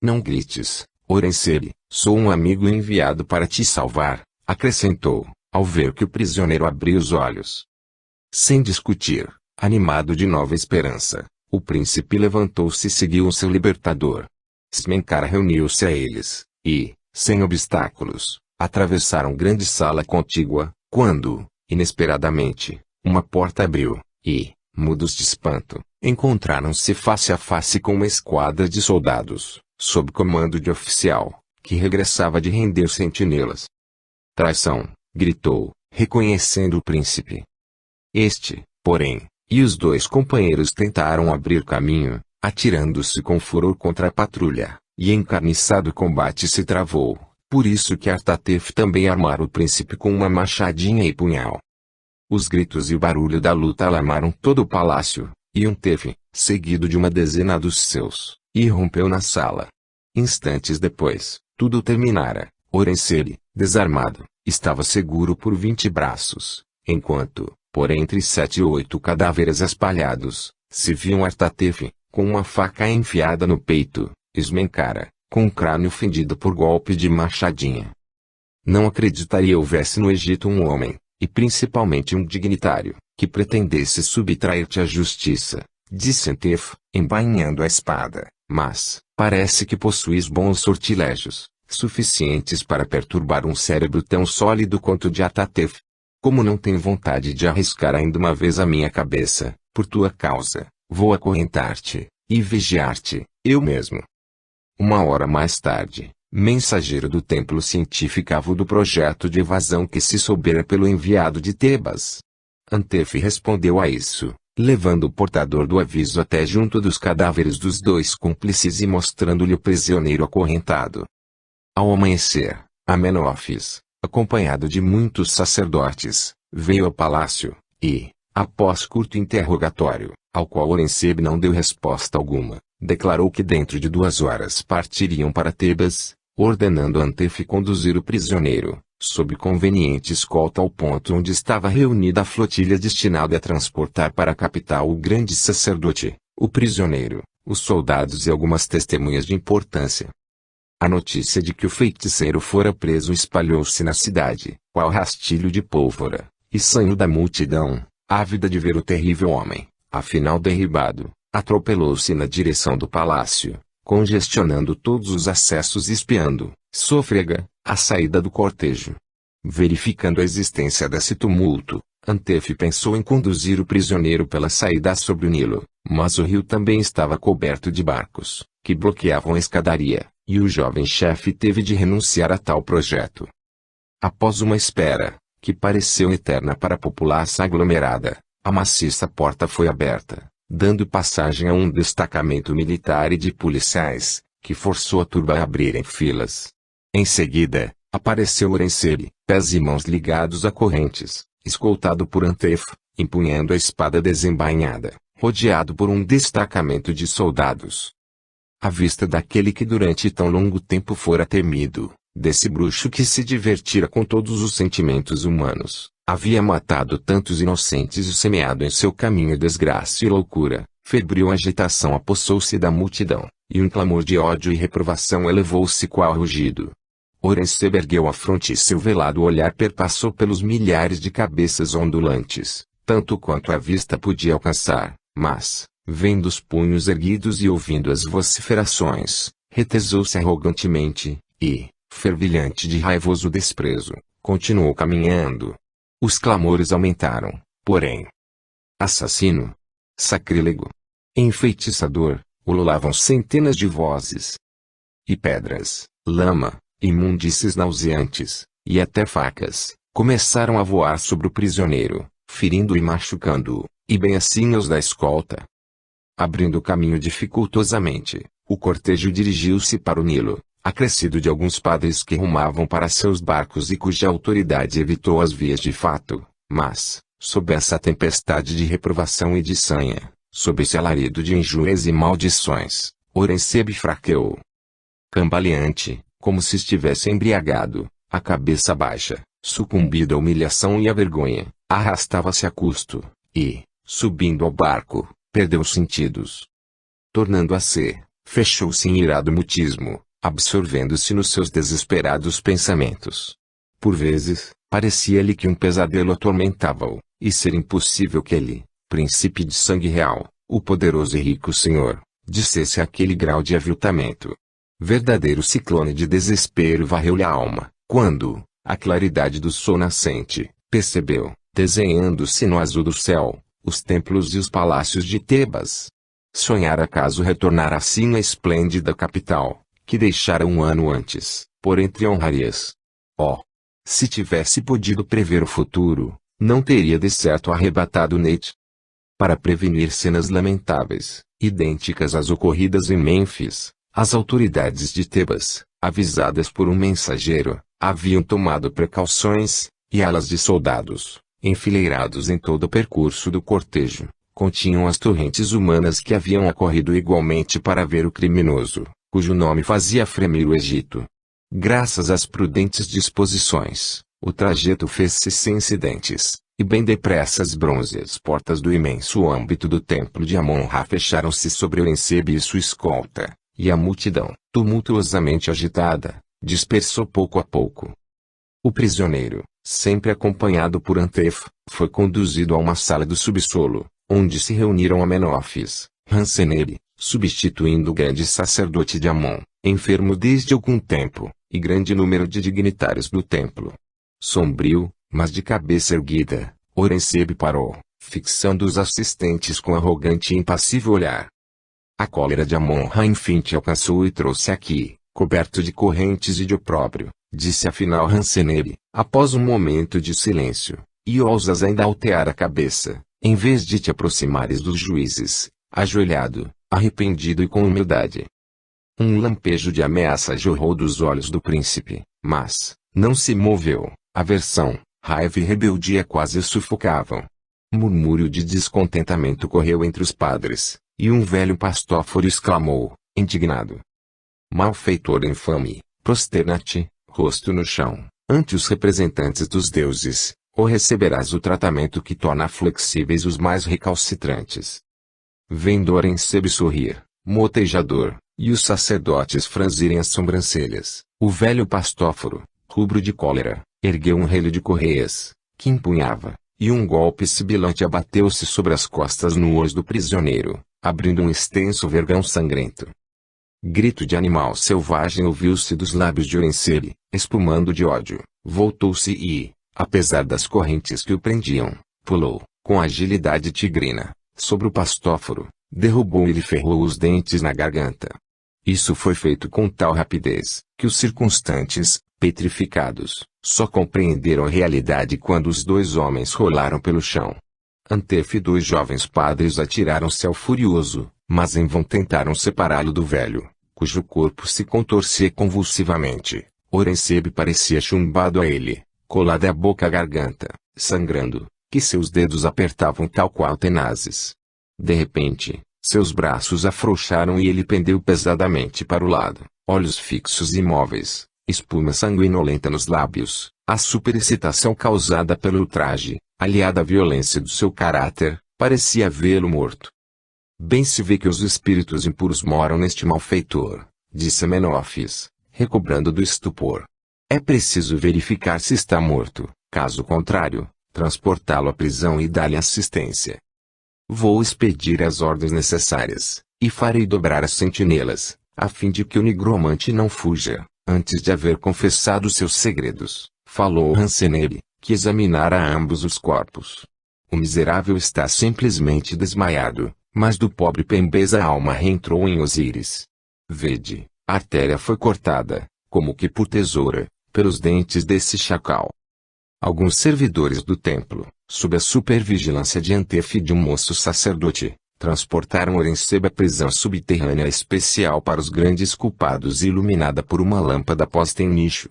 Não grites, Orenceba, sou um amigo enviado para te salvar, acrescentou, ao ver que o prisioneiro abriu os olhos. Sem discutir, animado de nova esperança, o príncipe levantou-se e seguiu o seu libertador. Smenkhara reuniu-se a eles, e, sem obstáculos, atravessaram grande sala contígua, quando, inesperadamente, uma porta abriu, e, mudos de espanto, encontraram-se face a face com uma esquadra de soldados, sob comando de oficial, que regressava de render sentinelas. Traição, gritou, reconhecendo o príncipe. Este, porém, e os dois companheiros tentaram abrir caminho, atirando-se com furor contra a patrulha, e encarniçado combate se travou, por isso que Artateve também armara o príncipe com uma machadinha e punhal. Os gritos e o barulho da luta alarmaram todo o palácio, e Teve, seguido de uma dezena dos seus, irrompeu na sala. Instantes depois, tudo terminara. Orenceba, desarmado, estava seguro por 20 braços, enquanto, por entre 7 e 8 cadáveres espalhados, se viam Artateve, com uma faca enfiada no peito, Smenkhara, com o crânio fendido por golpe de machadinha. Não acreditaria houvesse no Egito um homem, e principalmente um dignitário, que pretendesse subtrair-te à justiça, disse Teve, embainhando a espada, mas, parece que possuis bons sortilégios, suficientes para perturbar um cérebro tão sólido quanto o de Artateve. Como não tenho vontade de arriscar ainda uma vez a minha cabeça, por tua causa, vou acorrentar-te, e vigiar-te, eu mesmo. Uma hora mais tarde, mensageiro do templo cientificava do projeto de evasão que se soubera pelo enviado de Tebas. Teve respondeu a isso, levando o portador do aviso até junto dos cadáveres dos dois cúmplices e mostrando-lhe o prisioneiro acorrentado. Ao amanhecer, Amenófis, acompanhado de muitos sacerdotes, veio ao palácio, e, após curto interrogatório, ao qual Orenceba não deu resposta alguma, declarou que dentro de 2 horas partiriam para Tebas, ordenando Teve conduzir o prisioneiro, sob conveniente escolta ao ponto onde estava reunida a flotilha destinada a transportar para a capital o grande sacerdote, o prisioneiro, os soldados e algumas testemunhas de importância. A notícia de que o feiticeiro fora preso espalhou-se na cidade, qual rastilho de pólvora, e saindo da multidão, ávida de ver o terrível homem, afinal derribado, atropelou-se na direção do palácio, congestionando todos os acessos e espiando, sôfrega, a saída do cortejo. Verificando a existência desse tumulto, Antef pensou em conduzir o prisioneiro pela saída sobre o Nilo, mas o rio também estava coberto de barcos, que bloqueavam a escadaria, e o jovem chefe teve de renunciar a tal projeto. Após uma espera, que pareceu eterna para a população aglomerada, a maciça porta foi aberta, dando passagem a um destacamento militar e de policiais, que forçou a turba a abrirem filas. Em seguida, apareceu Orensebi, pés e mãos ligados a correntes, escoltado por Antef, empunhando a espada desembainhada, rodeado por um destacamento de soldados. À vista daquele que durante tão longo tempo fora temido, desse bruxo que se divertira com todos os sentimentos humanos, havia matado tantos inocentes e semeado em seu caminho desgraça e loucura, febril agitação apossou-se da multidão, e um clamor de ódio e reprovação elevou-se qual rugido. Orensebi ergueu a fronte e seu velado olhar perpassou pelos milhares de cabeças ondulantes, tanto quanto a vista podia alcançar, mas, vendo os punhos erguidos e ouvindo as vociferações, retesou-se arrogantemente, e, fervilhante de raivoso desprezo, continuou caminhando. Os clamores aumentaram, porém. Assassino! Sacrílego! Enfeitiçador! Ululavam centenas de vozes. E pedras, lama, imundícies nauseantes, e até facas, começaram a voar sobre o prisioneiro, ferindo e machucando-o, e bem assim os da escolta. Abrindo o caminho dificultosamente, o cortejo dirigiu-se para o Nilo, acrescido de alguns padres que rumavam para seus barcos e cuja autoridade evitou as vias de fato, mas, sob essa tempestade de reprovação e de sanha, sob esse alarido de injúrias e maldições, Orensebi fraqueou. Cambaleante, como se estivesse embriagado, a cabeça baixa, sucumbido à humilhação e à vergonha, arrastava-se a custo, e, subindo ao barco, perdeu os sentidos. Tornando a ser, fechou-se em irado mutismo, absorvendo-se nos seus desesperados pensamentos. Por vezes, parecia-lhe que um pesadelo atormentava-o, e ser impossível que ele, príncipe de sangue real, o poderoso e rico senhor, descesse àquele grau de aviltamento. Verdadeiro ciclone de desespero varreu-lhe a alma, quando, à claridade do sol nascente, percebeu, desenhando-se no azul do céu, os templos e os palácios de Tebas. Sonhara acaso retornar assim à esplêndida capital, que deixara um ano antes, por entre honrarias. Oh! Se tivesse podido prever o futuro, não teria de certo arrebatado Neit. Para prevenir cenas lamentáveis, idênticas às ocorridas em Mênfis, as autoridades de Tebas, avisadas por um mensageiro, haviam tomado precauções, e alas de soldados, enfileirados em todo o percurso do cortejo, continham as torrentes humanas que haviam acorrido igualmente para ver o criminoso, cujo nome fazia fremer o Egito. Graças às prudentes disposições, o trajeto fez-se sem incidentes, e bem depressa as brônzeas portas do imenso âmbito do templo de Amon-Ra fecharam-se sobre Orensebi e sua escolta, e a multidão, tumultuosamente agitada, dispersou pouco a pouco. O prisioneiro, sempre acompanhado por Antef, foi conduzido a uma sala do subsolo, onde se reuniram Amenófis, Hansenebi, substituindo o grande sacerdote de Amon, enfermo desde algum tempo, e grande número de dignitários do templo. Sombrio, mas de cabeça erguida, Orensebi parou, fixando os assistentes com arrogante e impassível olhar. A cólera de Amon-Ra enfim te alcançou e trouxe aqui, coberto de correntes e de opróbrio, disse afinal Hansenebi, após um momento de silêncio, e ousas ainda altear a cabeça, em vez de te aproximares dos juízes, ajoelhado, arrependido e com humildade. Um lampejo de ameaça jorrou dos olhos do príncipe, mas, não se moveu. Aversão, raiva e rebeldia quase o sufocavam. Murmúrio de descontentamento correu entre os padres, e um velho pastóforo exclamou, indignado: malfeitor infame, prosterna-te, rosto no chão, ante os representantes dos deuses, ou receberás o tratamento que torna flexíveis os mais recalcitrantes. Vendo Orensebi sorrir, motejador, e os sacerdotes franzirem as sobrancelhas. O velho Pastóforo, rubro de cólera, ergueu um relho de correias, que empunhava, e um golpe sibilante abateu-se sobre as costas nuas do prisioneiro, abrindo um extenso vergão sangrento. Grito de animal selvagem ouviu-se dos lábios de Orencebe, espumando de ódio. Voltou-se e, apesar das correntes que o prendiam, pulou, com agilidade tigrina, sobre o Pastóforo, derrubou e lhe ferrou os dentes na garganta. Isso foi feito com tal rapidez, que os circunstantes, petrificados, só compreenderam a realidade quando os dois homens rolaram pelo chão. Antef e dois jovens padres atiraram-se ao furioso, mas em vão tentaram separá-lo do velho, cujo corpo se contorcia convulsivamente. Orencebe parecia chumbado a ele, colado à boca à garganta, sangrando, que seus dedos apertavam tal qual tenazes. De repente, seus braços afrouxaram e ele pendeu pesadamente para o lado, olhos fixos e imóveis, espuma sanguinolenta nos lábios. A superexcitação causada pelo ultraje, aliada à violência do seu caráter, parecia vê-lo morto. Bem se vê que os espíritos impuros moram neste malfeitor, disse Menófis, recobrando do estupor. É preciso verificar se está morto, caso contrário, transportá-lo à prisão e dar-lhe assistência. Vou expedir as ordens necessárias, e farei dobrar as sentinelas, a fim de que o nigromante não fuja, antes de haver confessado seus segredos, falou Hansenebe, que examinara ambos os corpos. O miserável está simplesmente desmaiado, mas do pobre Pembes a alma reentrou em Osíris. Vede, a artéria foi cortada, como que por tesoura, pelos dentes desse chacal. Alguns servidores do templo, sob a supervigilância de Antef e de um moço sacerdote, transportaram Orencebe à prisão subterrânea especial para os grandes culpados iluminada por uma lâmpada posta em nicho.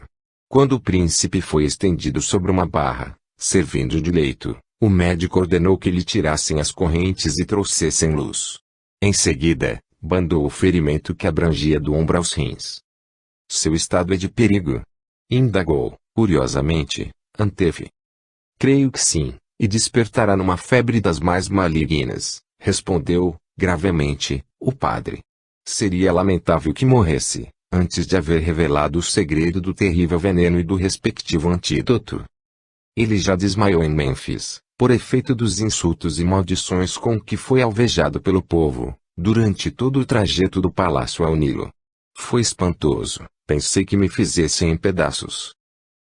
Quando o príncipe foi estendido sobre uma barra, servindo de leito, o médico ordenou que lhe tirassem as correntes e trouxessem luz. Em seguida, bandou o ferimento que abrangia do ombro aos rins. Seu estado é de perigo? Indagou, curiosamente, Antef. Creio que sim, e despertará numa febre das mais malignas, respondeu, gravemente, o padre. Seria lamentável que morresse, antes de haver revelado o segredo do terrível veneno e do respectivo antídoto. Ele já desmaiou em Mênfis, por efeito dos insultos e maldições com que foi alvejado pelo povo, durante todo o trajeto do palácio ao Nilo. Foi espantoso, pensei que me fizessem em pedaços.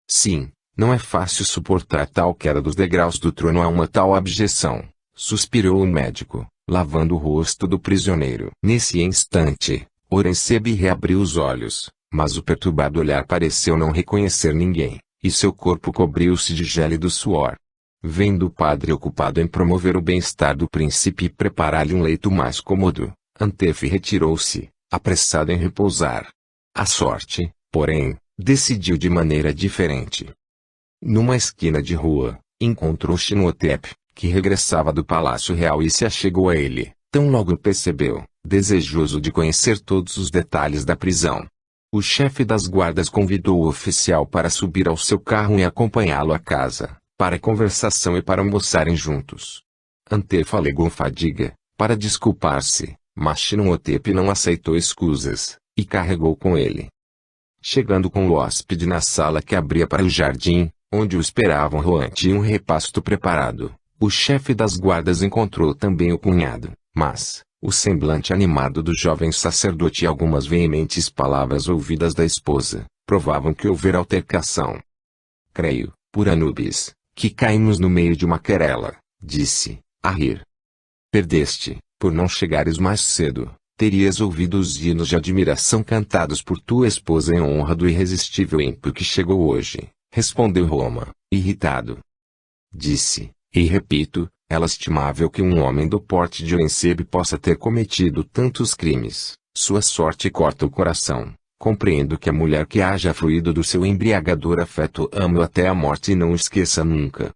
Sim, não é fácil suportar tal queda dos degraus do trono a uma tal abjeção, suspirou o médico, lavando o rosto do prisioneiro. Nesse instante, Orencebe reabriu os olhos, mas o perturbado olhar pareceu não reconhecer ninguém, e seu corpo cobriu-se de gélido suor. Vendo o padre ocupado em promover o bem-estar do príncipe e preparar-lhe um leito mais cômodo, Antef retirou-se, apressado em repousar. A sorte, porém, decidiu de maneira diferente. Numa esquina de rua, encontrou Chinotep, que regressava do Palácio Real e se achegou a ele, tão logo o percebeu, desejoso de conhecer todos os detalhes da prisão. O chefe das guardas convidou o oficial para subir ao seu carro e acompanhá-lo à casa, para conversação e para almoçarem juntos. Antef alegou fadiga, para desculpar-se, mas Chinotep não aceitou escusas, e carregou com ele. Chegando com o hóspede na sala que abria para o jardim, onde o esperavam roante e um repasto preparado, o chefe das guardas encontrou também o cunhado, mas, o semblante animado do jovem sacerdote e algumas veementes palavras ouvidas da esposa, provavam que houvera altercação. Creio, por Anubis, que caímos no meio de uma querela, disse, a rir. Perdeste, por não chegares mais cedo, terias ouvido os hinos de admiração cantados por tua esposa em honra do irresistível ímpio que chegou hoje, respondeu Roma, irritado. Disse, e repito, é lastimável que um homem do porte de Orencebe possa ter cometido tantos crimes, sua sorte corta o coração. Compreendo que a mulher que haja fluído do seu embriagador afeto ame-o até a morte e não o esqueça nunca.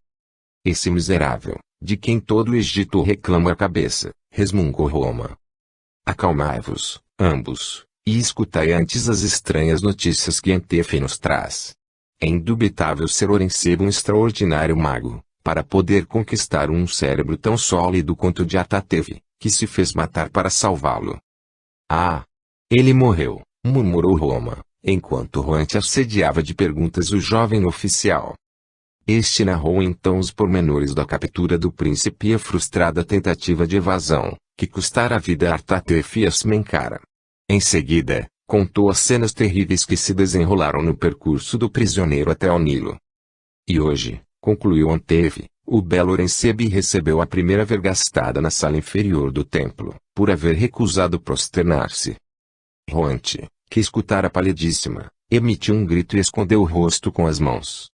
Esse miserável, de quem todo o Egito reclama a cabeça, resmungou Roma. Acalmai-vos, ambos, e escutai antes as estranhas notícias que Antef nos traz. É indubitável ser Orencebe um extraordinário mago, para poder conquistar um cérebro tão sólido quanto o de Atateve, que se fez matar para salvá-lo. Ah! Ele morreu, murmurou Roma, enquanto Hunt assediava de perguntas o jovem oficial. Este narrou então os pormenores da captura do príncipe e a frustrada tentativa de evasão, que custara a vida a Artatef e Asmencara. Em seguida, contou as cenas terríveis que se desenrolaram no percurso do prisioneiro até ao Nilo. E hoje, concluiu Antef, o belo Horensebe recebeu a primeira vergastada na sala inferior do templo, por haver recusado prosternar-se. Hunt, que escutara palidíssima, emitiu um grito e escondeu o rosto com as mãos.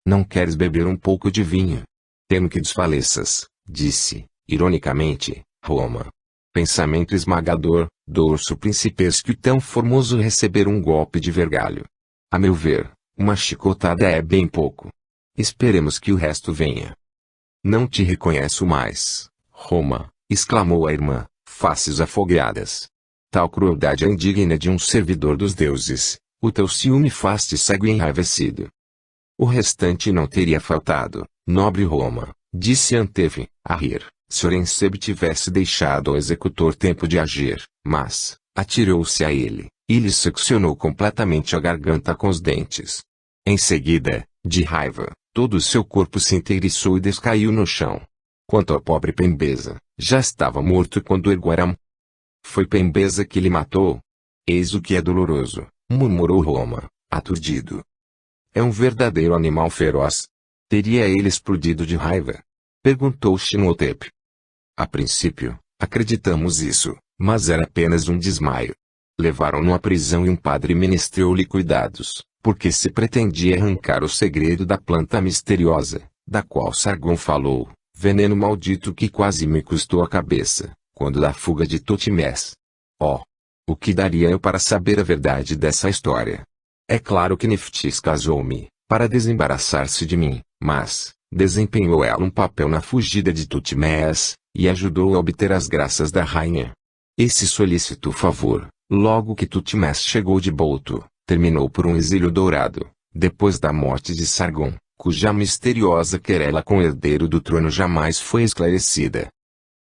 Não queres beber um pouco de vinho? Temo que desfaleças, disse, ironicamente, Roma. Pensamento esmagador, dorso principesco e tão formoso receber um golpe de vergalho. A meu ver, uma chicotada é bem pouco. Esperemos que o resto venha. Não te reconheço mais, Roma, exclamou a irmã, faces afogueadas. Tal crueldade é indigna de um servidor dos deuses, o teu ciúme faz-te cego e enraivecido. O restante não teria faltado, nobre Roma, disse Antef, a rir, se Horensebe tivesse deixado ao executor tempo de agir, mas, atirou-se a ele, e lhe seccionou completamente a garganta com os dentes. Em seguida, de raiva, todo o seu corpo se inteiriçou e descaiu no chão. Quanto ao pobre Pembeza, já estava morto quando Erguaram. Foi Pembeza que lhe matou? Eis o que é doloroso, murmurou Roma, aturdido. É um verdadeiro animal feroz. Teria ele explodido de raiva? Perguntou Chinotep. A princípio, acreditamos isso, mas era apenas um desmaio. Levaram-no à prisão e um padre ministrou-lhe cuidados, porque se pretendia arrancar o segredo da planta misteriosa, da qual Sargon falou, veneno maldito que quase me custou a cabeça, quando da fuga de Totimés. Oh! O que daria eu para saber a verdade dessa história? É claro que Neftis casou-me, para desembaraçar-se de mim, mas, desempenhou ela um papel na fugida de Totimés, e ajudou a obter as graças da rainha. Esse solícito favor, logo que Totimés chegou de Bolto, terminou por um exílio dourado, depois da morte de Sargon, cuja misteriosa querela com o herdeiro do trono jamais foi esclarecida.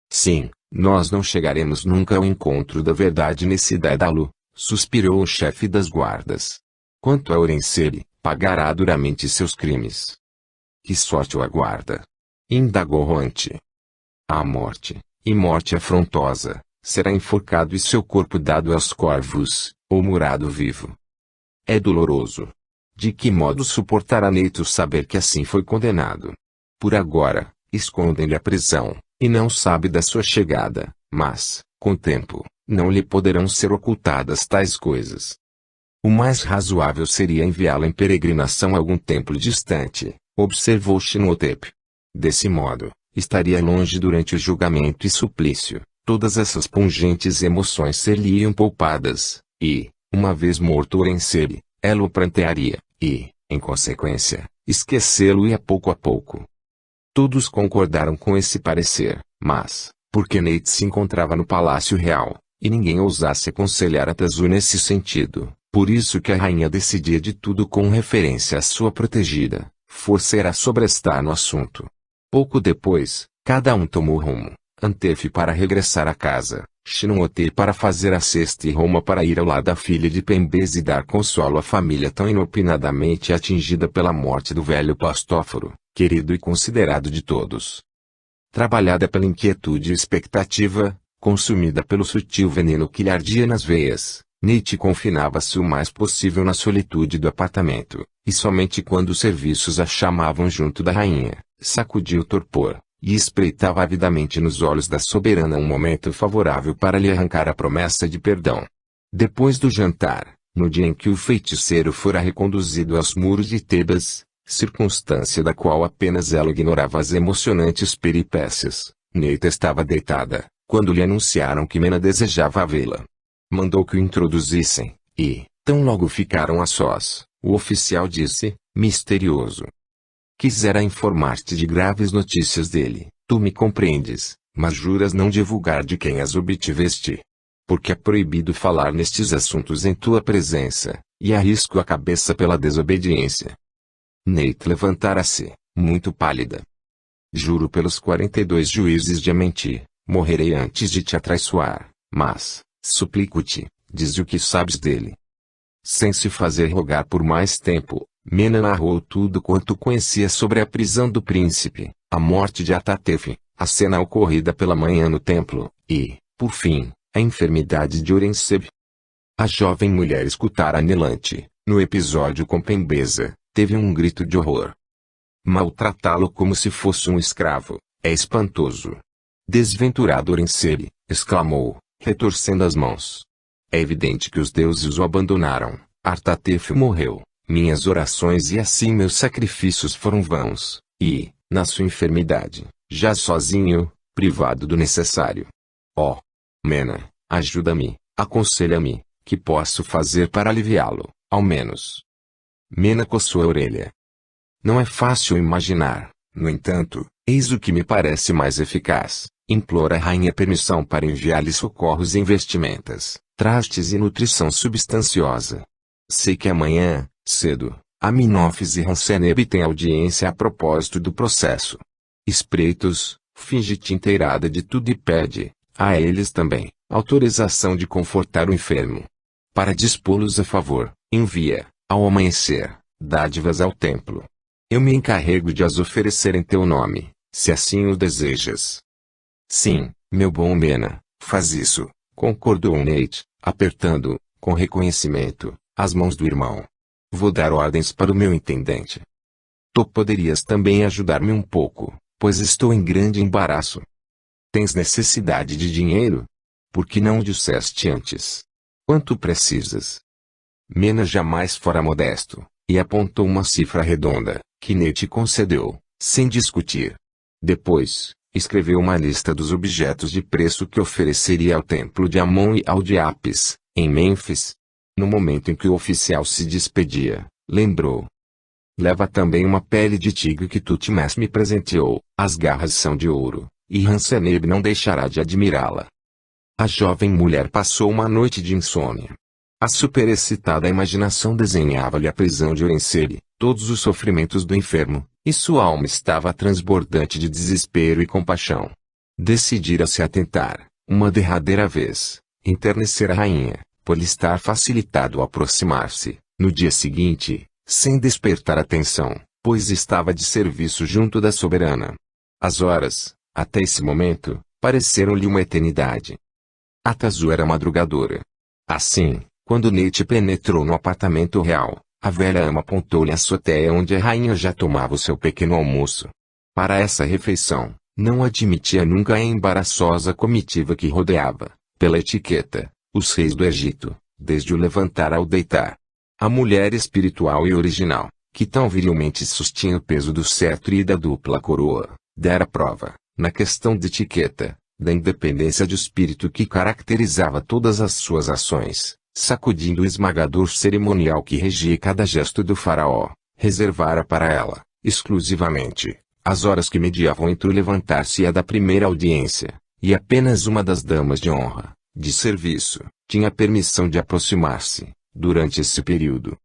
Sim, nós não chegaremos nunca ao encontro da verdade nesse Dédalo, suspirou o chefe das guardas. Quanto a Horensebe, pagará duramente seus crimes. Que sorte o aguarda? Indagou Hunt. A morte, e morte afrontosa, será enforcado e seu corpo dado aos corvos, ou murado vivo. É doloroso. De que modo suportará Neito saber que assim foi condenado? Por agora, escondem-lhe a prisão, e não sabe da sua chegada, mas, com o tempo, não lhe poderão ser ocultadas tais coisas. O mais razoável seria enviá-la em peregrinação a algum templo distante, observou Chinotep. Desse modo, estaria longe durante o julgamento e suplício, todas essas pungentes emoções ser-lhe-iam poupadas, e, uma vez morto Horensebe, ela o prantearia, e, em consequência, esquecê-lo-ia pouco a pouco. Todos concordaram com esse parecer, mas, porque Neit se encontrava no Palácio Real, e ninguém ousasse aconselhar a Tazu nesse sentido, por isso que a rainha decidia de tudo com referência à sua protegida, força era sobrestar no assunto. Pouco depois, cada um tomou rumo, Antef para regressar a casa, Chinotep para fazer a cesta e Roma para ir ao lado da filha de Pembeza e dar consolo à família tão inopinadamente atingida pela morte do velho Pastóforo, querido e considerado de todos. Trabalhada pela inquietude e expectativa, consumida pelo sutil veneno que lhe ardia nas veias, Neit confinava-se o mais possível na solitude do apartamento, e somente quando os serviços a chamavam junto da rainha, sacudia o torpor, e espreitava avidamente nos olhos da soberana um momento favorável para lhe arrancar a promessa de perdão. Depois do jantar, no dia em que o feiticeiro fora reconduzido aos muros de Tebas, circunstância da qual apenas ela ignorava as emocionantes peripécias, Neit estava deitada, quando lhe anunciaram que Mena desejava vê-la. Mandou que o introduzissem, e, tão logo ficaram a sós, o oficial disse, misterioso: quisera informar-te de graves notícias dele, tu me compreendes, mas juras não divulgar de quem as obtiveste. Porque é proibido falar nestes assuntos em tua presença, e arrisco a cabeça pela desobediência. Neit levantara-se, muito pálida. Juro pelos 42 juízes de Amenti, morrerei antes de te atraiçoar, mas, suplico-te, dize o que sabes dele. Sem se fazer rogar por mais tempo, Mena narrou tudo quanto conhecia sobre a prisão do príncipe, a morte de Atatefe, a cena ocorrida pela manhã no templo, e, por fim, a enfermidade de Orenseb. A jovem mulher escutara anelante. No episódio com Pembeza, teve um grito de horror. Maltratá-lo como se fosse um escravo, é espantoso. Desventurado Orenseb, exclamou, retorcendo as mãos. É evidente que os deuses o abandonaram. Artatefe morreu. Minhas orações e assim meus sacrifícios foram vãos, e, na sua enfermidade, já sozinho, privado do necessário. Ó Mena, ajuda-me, aconselha-me, que posso fazer para aliviá-lo, ao menos? Mena coçou a orelha. Não é fácil imaginar, no entanto, eis o que me parece mais eficaz. Implora a rainha permissão para enviar-lhe socorros em vestimentas, trastes e nutrição substanciosa. Sei que amanhã, cedo, Aminofis e Hanseneb têm audiência a propósito do processo. Espreitos, finge-te inteirada de tudo e pede, a eles também, autorização de confortar o enfermo. Para dispô-los a favor, envia, ao amanhecer, dádivas ao templo. Eu me encarrego de as oferecer em teu nome, se assim o desejas. Sim, meu bom Mena, faz isso, concordou Nate, apertando, com reconhecimento, as mãos do irmão. Vou dar ordens para o meu intendente. Tu poderias também ajudar-me um pouco, pois estou em grande embaraço. Tens necessidade de dinheiro? Por que não o disseste antes? Quanto precisas? Mena jamais fora modesto, e apontou uma cifra redonda, que Nate concedeu, sem discutir. Depois, escreveu uma lista dos objetos de preço que ofereceria ao templo de Amon e ao de Apis, em Mênfis. No momento em que o oficial se despedia, lembrou. Leva também uma pele de tigre que Tutmés me presenteou, as garras são de ouro, e Hanseneb não deixará de admirá-la. A jovem mulher passou uma noite de insônia. A superexcitada imaginação desenhava-lhe a prisão de Orenseb, todos os sofrimentos do enfermo, e sua alma estava transbordante de desespero e compaixão. Decidira-se a tentar, uma derradeira vez, enternecer a rainha, por lhe estar facilitado o aproximar-se, no dia seguinte, sem despertar atenção, pois estava de serviço junto da soberana. As horas, até esse momento, pareceram-lhe uma eternidade. Atazu era madrugadora. Assim, quando Nate penetrou no apartamento real, a velha ama apontou-lhe a azoteia onde a rainha já tomava o seu pequeno almoço. Para essa refeição, não admitia nunca a embaraçosa comitiva que rodeava, pela etiqueta, os reis do Egito, desde o levantar ao deitar. A mulher espiritual e original, que tão virilmente sustinha o peso do cetro e da dupla coroa, dera prova, na questão de etiqueta, da independência de espírito que caracterizava todas as suas ações, sacudindo o esmagador cerimonial que regia cada gesto do faraó, reservara para ela, exclusivamente, as horas que mediavam entre o levantar-se e a da primeira audiência, e apenas uma das damas de honra, de serviço, tinha permissão de aproximar-se, durante esse período.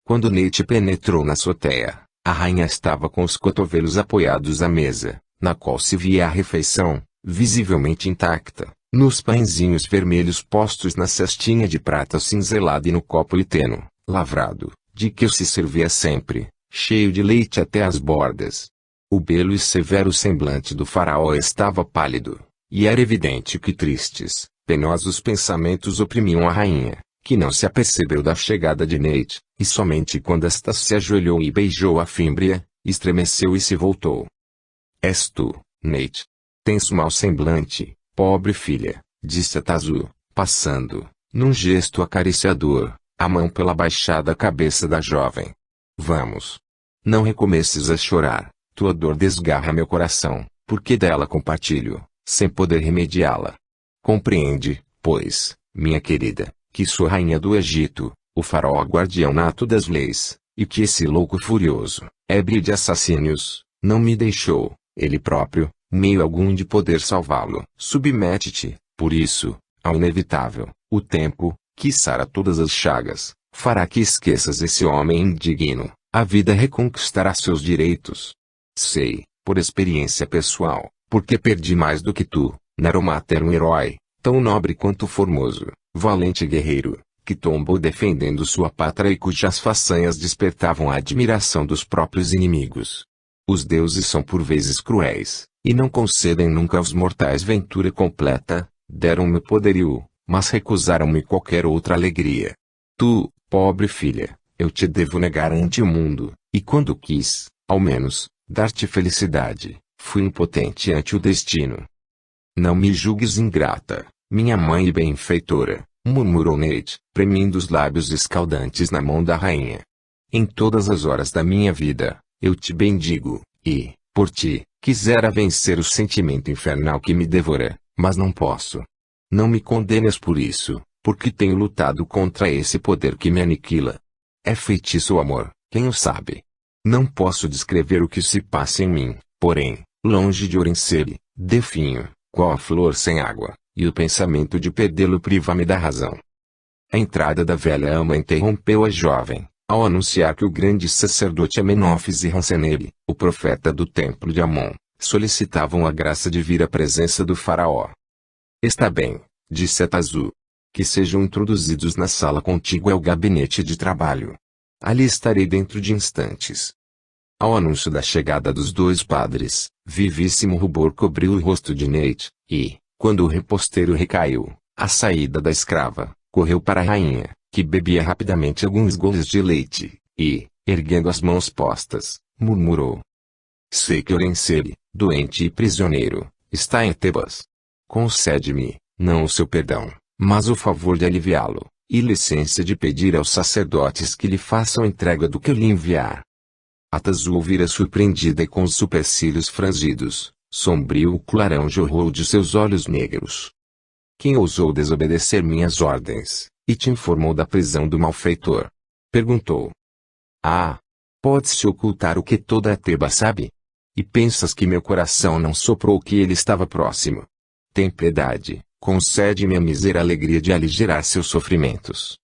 Quando Nate penetrou na azoteia, a rainha estava com os cotovelos apoiados à mesa, na qual se via a refeição, visivelmente intacta, nos pãezinhos vermelhos postos na cestinha de prata cinzelada e no copo liteno, lavrado, de que se servia sempre, cheio de leite até as bordas. O belo e severo semblante do faraó estava pálido, e era evidente que tristes, penosos pensamentos oprimiam a rainha, que não se apercebeu da chegada de Nate, e somente quando esta se ajoelhou e beijou a fímbria, estremeceu e se voltou. És tu, Nate. Tens mau semblante, pobre filha, disse Atazu, passando, num gesto acariciador, a mão pela baixada cabeça da jovem. Vamos. Não recomeces a chorar, tua dor desgarra meu coração, porque dela compartilho, sem poder remediá-la. Compreende, pois, minha querida, que sou rainha do Egito, o faraó guardião nato das leis, e que esse louco furioso, ébrio de assassínios, não me deixou, ele próprio, meio algum de poder salvá-lo. Submete-te, por isso, ao inevitável. O tempo, que sara todas as chagas, fará que esqueças esse homem indigno. A vida reconquistará seus direitos. Sei, por experiência pessoal, porque perdi mais do que tu. Naromat era um herói, tão nobre quanto formoso, valente guerreiro, que tombou defendendo sua pátria e cujas façanhas despertavam a admiração dos próprios inimigos. Os deuses são por vezes cruéis, e não concedem nunca aos mortais ventura completa. Deram-me poderio, mas recusaram-me qualquer outra alegria. Tu, pobre filha, eu te devo negar ante o mundo, e quando quis, ao menos, dar-te felicidade, fui impotente ante o destino. Não me julgues ingrata, minha mãe e benfeitora, murmurou Nate, premindo os lábios escaldantes na mão da rainha. Em todas as horas da minha vida, eu te bendigo, e, por ti, quisera vencer o sentimento infernal que me devora, mas não posso. Não me condenes por isso, porque tenho lutado contra esse poder que me aniquila. É feitiço o amor, quem o sabe? Não posso descrever o que se passa em mim, porém, longe de Orensebi, definho, qual a flor sem água, e o pensamento de perdê-lo priva-me da razão. A entrada da velha ama interrompeu a jovem, ao anunciar que o grande sacerdote Amenófis e Hanseneb, o profeta do templo de Amon, solicitavam a graça de vir à presença do faraó. Está bem, disse Atazu. Que sejam introduzidos na sala contígua ao gabinete de trabalho. Ali estarei dentro de instantes. Ao anúncio da chegada dos dois padres, vivíssimo rubor cobriu o rosto de Nate, e, quando o reposteiro recaiu, à saída da escrava, correu para a rainha, que bebia rapidamente alguns goles de leite, e, erguendo as mãos postas, murmurou. Sei que Orensebi, doente e prisioneiro, está em Tebas. Concede-me, não o seu perdão, mas o favor de aliviá-lo, e licença de pedir aos sacerdotes que lhe façam entrega do que eu lhe enviar. Atazu ouvira surpreendida e com os supercílios franzidos, sombrio o clarão jorrou de seus olhos negros. Quem ousou desobedecer minhas ordens, e te informou da prisão do malfeitor? Perguntou. Ah! Pode-se ocultar o que toda a Teba sabe? E pensas que meu coração não soprou que ele estava próximo? Tem piedade. Concede-me a mísera alegria de aligerar seus sofrimentos.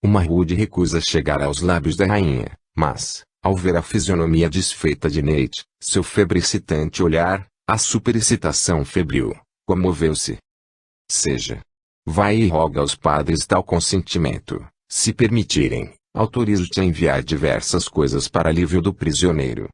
Uma rude recusa chegara aos lábios da rainha, mas, ao ver a fisionomia desfeita de Nate, seu febricitante olhar, a superexcitação febril, comoveu-se. Seja. Vai e roga aos padres tal consentimento, se permitirem, autorizo-te a enviar diversas coisas para alívio do prisioneiro.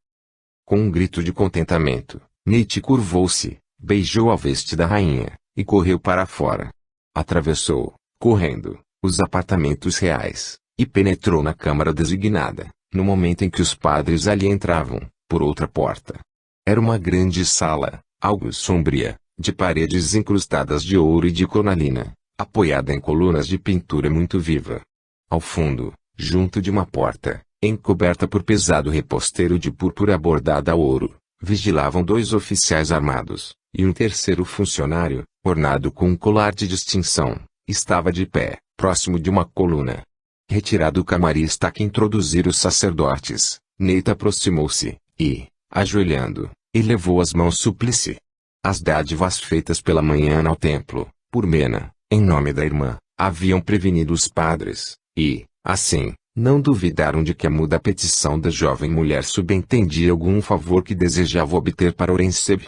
Com um grito de contentamento, Nate curvou-se, beijou a veste da rainha, e correu para fora. Atravessou, correndo, os apartamentos reais, e penetrou na câmara designada, no momento em que os padres ali entravam, por outra porta. Era uma grande sala, algo sombria, de paredes incrustadas de ouro e de cornalina, apoiada em colunas de pintura muito viva. Ao fundo, junto de uma porta, encoberta por pesado reposteiro de púrpura bordada a ouro, vigilavam dois oficiais armados, e um terceiro funcionário, ornado com um colar de distinção, estava de pé, próximo de uma coluna. Retirado o camarista que introduzir os sacerdotes, Nate aproximou-se, e, ajoelhando, elevou as mãos súplice. As dádivas feitas pela manhã ao templo, por Mena, em nome da irmã, haviam prevenido os padres, e, assim, não duvidaram de que a muda petição da jovem mulher subentendia algum favor que desejava obter para Orensebi.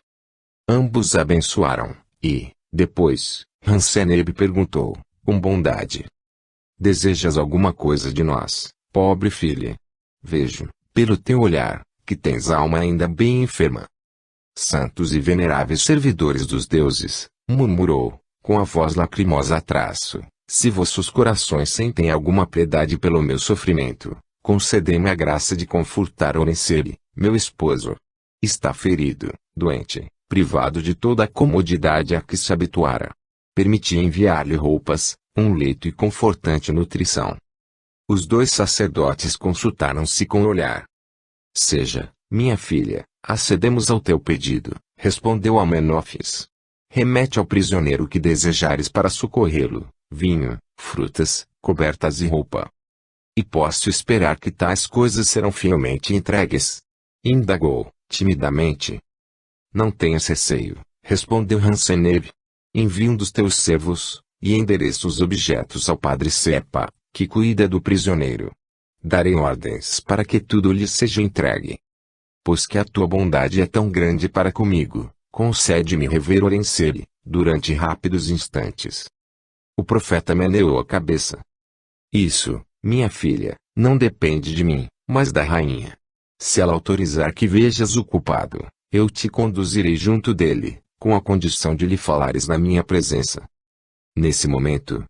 Ambos abençoaram, e, depois, Hanseneb perguntou, com bondade. Desejas alguma coisa de nós, pobre filha? Vejo, pelo teu olhar, que tens alma ainda bem enferma. Santos e veneráveis servidores dos deuses, murmurou, com a voz lacrimosa a traço, se vossos corações sentem alguma piedade pelo meu sofrimento, concedei-me a graça de confortar Orensebi, meu esposo. Está ferido, doente, privado de toda a comodidade a que se habituara. Permiti enviar-lhe roupas, um leito e confortante nutrição. Os dois sacerdotes consultaram-se com o olhar. Seja, minha filha, acedemos ao teu pedido, respondeu Amenófis. Remete ao prisioneiro que desejares para socorrê-lo, vinho, frutas, cobertas e roupa. E posso esperar que tais coisas serão fielmente entregues? Indagou, timidamente. Não tenhas receio, respondeu Hanseneb. Envia um dos teus servos, e endereça os objetos ao padre Sepa, que cuida do prisioneiro. Darei ordens para que tudo lhe seja entregue. Pois que a tua bondade é tão grande para comigo, concede-me rever Orensebi, durante rápidos instantes. O profeta meneou a cabeça. Isso, minha filha, não depende de mim, mas da rainha. Se ela autorizar que vejas o culpado, eu te conduzirei junto dele, com a condição de lhe falares na minha presença. Nesse momento,